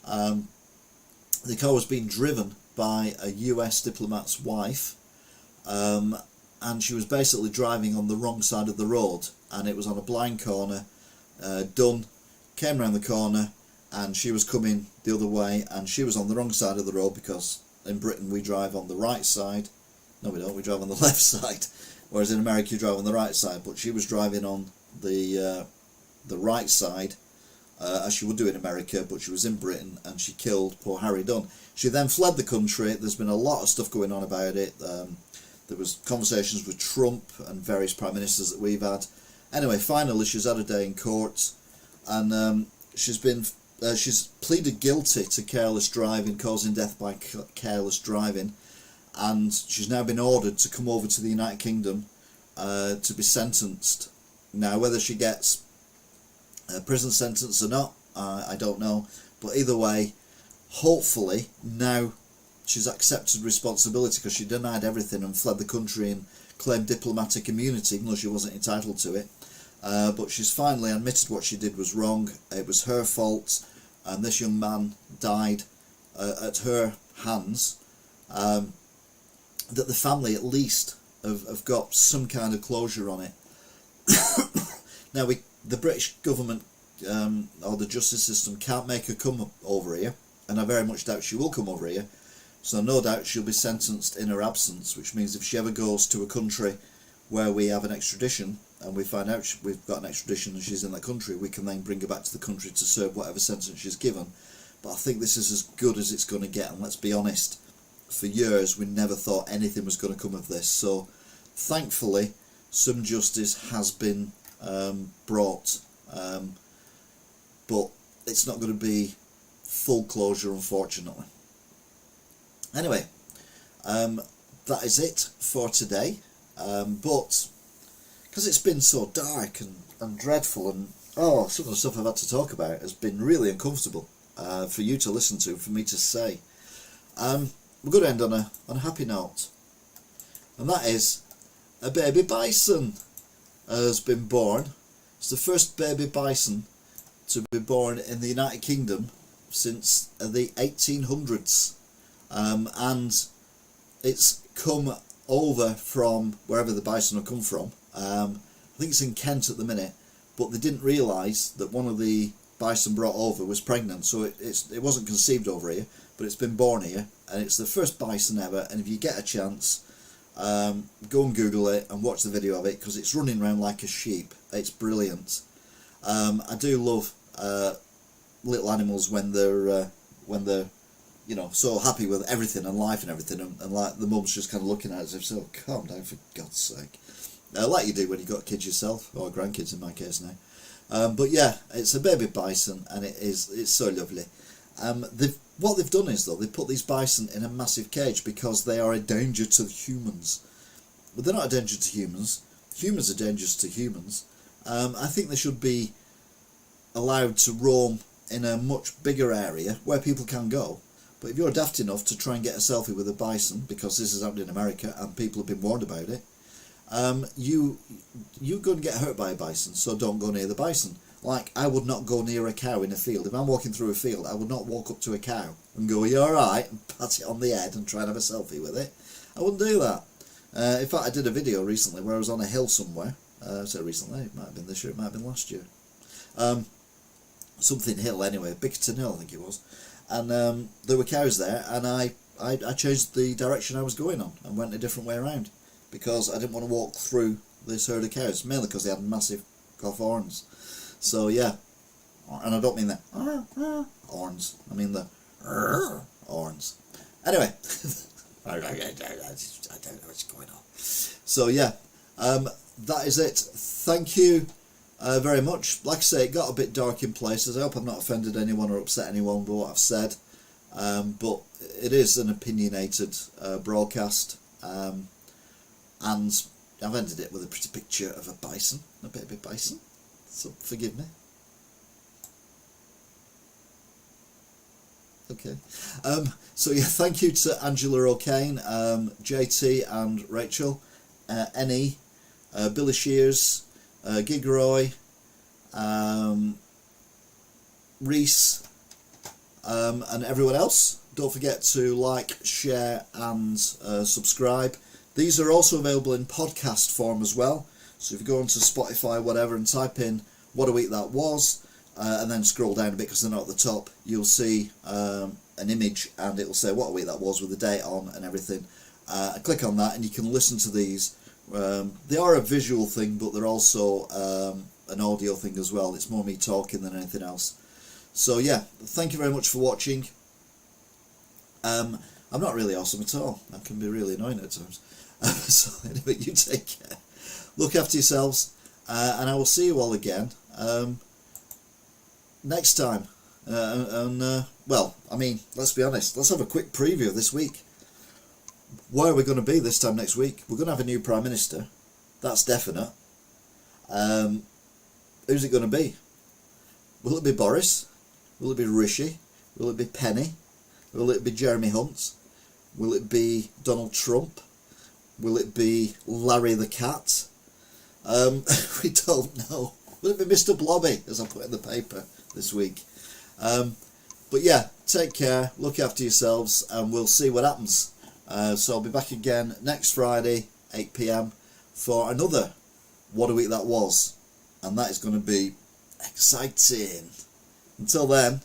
The car was being driven by a US diplomat's wife, and she was basically driving on the wrong side of the road, and it was on a blind corner. Dunn came around the corner and she was coming the other way, and she was on the wrong side of the road, because in Britain we drive on the right side. No, we don't, we drive on the left side, whereas in America you drive on the right side. But she was driving on the right side, as she would do in America, but she was in Britain, and she killed poor Harry Dunn. She then fled the country. There's been a lot of stuff going on about it. There was conversations with Trump and various prime ministers that we've had. Anyway, finally she's had a day in court, and she's pleaded guilty to careless driving, causing death by careless driving, and she's now been ordered to come over to the United Kingdom to be sentenced. Now, whether she gets a prison sentence or not, I don't know, but either way, hopefully now she's accepted responsibility, because she denied everything and fled the country and claimed diplomatic immunity even though she wasn't entitled to it. But she's finally admitted what she did was wrong. It was her fault, and this young man died at her hands. That the family at least have got some kind of closure on it. Now, the British government or the justice system can't make her come over here, and I very much doubt she will come over here. So no doubt she'll be sentenced in her absence, which means if she ever goes to a country where we have an extradition, and we find out we've got an extradition and she's in that country, we can then bring her back to the country to serve whatever sentence she's given. But I think this is as good as it's going to get, and let's be honest, for years we never thought anything was going to come of this. So thankfully some justice has been brought, but it's not going to be full closure, unfortunately. Anyway, that is it for today, but because it's been so dark and dreadful, and some of the stuff I've had to talk about has been really uncomfortable for you to listen to, for me to say, we're going to end on a happy note, and that is a baby bison has been born. It's the first baby bison to be born in the United Kingdom since the 1800s, and it's come over from wherever the bison will come from. I think it's in Kent at the minute, but they didn't realise that one of the bison brought over was pregnant, so it wasn't conceived over here, but it's been born here, and it's the first bison ever. And if you get a chance, go and Google it and watch the video of it, because it's running around like a sheep. It's brilliant. I do love little animals when they're so happy with everything and life and everything, and like the mum's just kind of looking at it as if, so calm down for God's sake. Like you do when you've got kids yourself, or grandkids in my case now. But yeah, it's a baby bison, and it's so lovely. What they've done is, though, they've put these bison in a massive cage because they are a danger to humans. But they're not a danger to humans. Humans are dangerous to humans. I think they should be allowed to roam in a much bigger area where people can go. But if you're daft enough to try and get a selfie with a bison, because this has happened in America and people have been warned about it, you're going to get hurt by a bison, so don't go near the bison. Like, I would not go near a cow in a field. If I'm walking through a field, I would not walk up to a cow and go, "Are you alright?" and pat it on the head and try and have a selfie with it. I wouldn't do that. In fact, I did a video recently where I was on a hill somewhere. So recently, it might have been this year, it might have been last year. Something hill anyway, Bickerton Hill I think it was. And there were cows there, and I changed the direction I was going on and went a different way around, because I didn't want to walk through this herd of cows, mainly because they had massive cough horns. So yeah, and I don't mean the horns, I mean the horns. Anyway, I don't know what's going on. So yeah, that is it. Thank you very much. Like I say, it got a bit dark in places. I hope I've not offended anyone or upset anyone with what I've said. But it is an opinionated broadcast, and I've ended it with a pretty picture of a bison, a baby bison, so forgive me. Okay, so yeah, thank you to Angela O'Kane, JT and Rachel, NE, Billy Shears, Gigroy, Reese, and everyone else. Don't forget to like, share and subscribe. These are also available in podcast form as well, so if you go onto Spotify, whatever, and type in "What a Week That Was," and then scroll down a bit because they're not at the top, you'll see an image and it will say what a week that was with the date on and everything. Click on that and you can listen to these. They are a visual thing, but they're also an audio thing as well. It's more me talking than anything else. So yeah, thank you very much for watching. I'm not really awesome at all. I can be really annoying at times. So anyway, you take care. Look after yourselves, and I will see you all again next time. Well, I mean, let's be honest. Let's have a quick preview of this week. Where are we going to be this time next week? We're going to have a new Prime Minister. That's definite. Who's it going to be? Will it be Boris? Will it be Rishi? Will it be Penny? Will it be Jeremy Hunt? Will it be Donald Trump? Will it be Larry the Cat? We don't know. Will it be Mr. Blobby, as I put in the paper this week? But yeah, take care, look after yourselves, and we'll see what happens. So I'll be back again next Friday, 8 PM, for another What a Week That Was. And that is going to be exciting. Until then...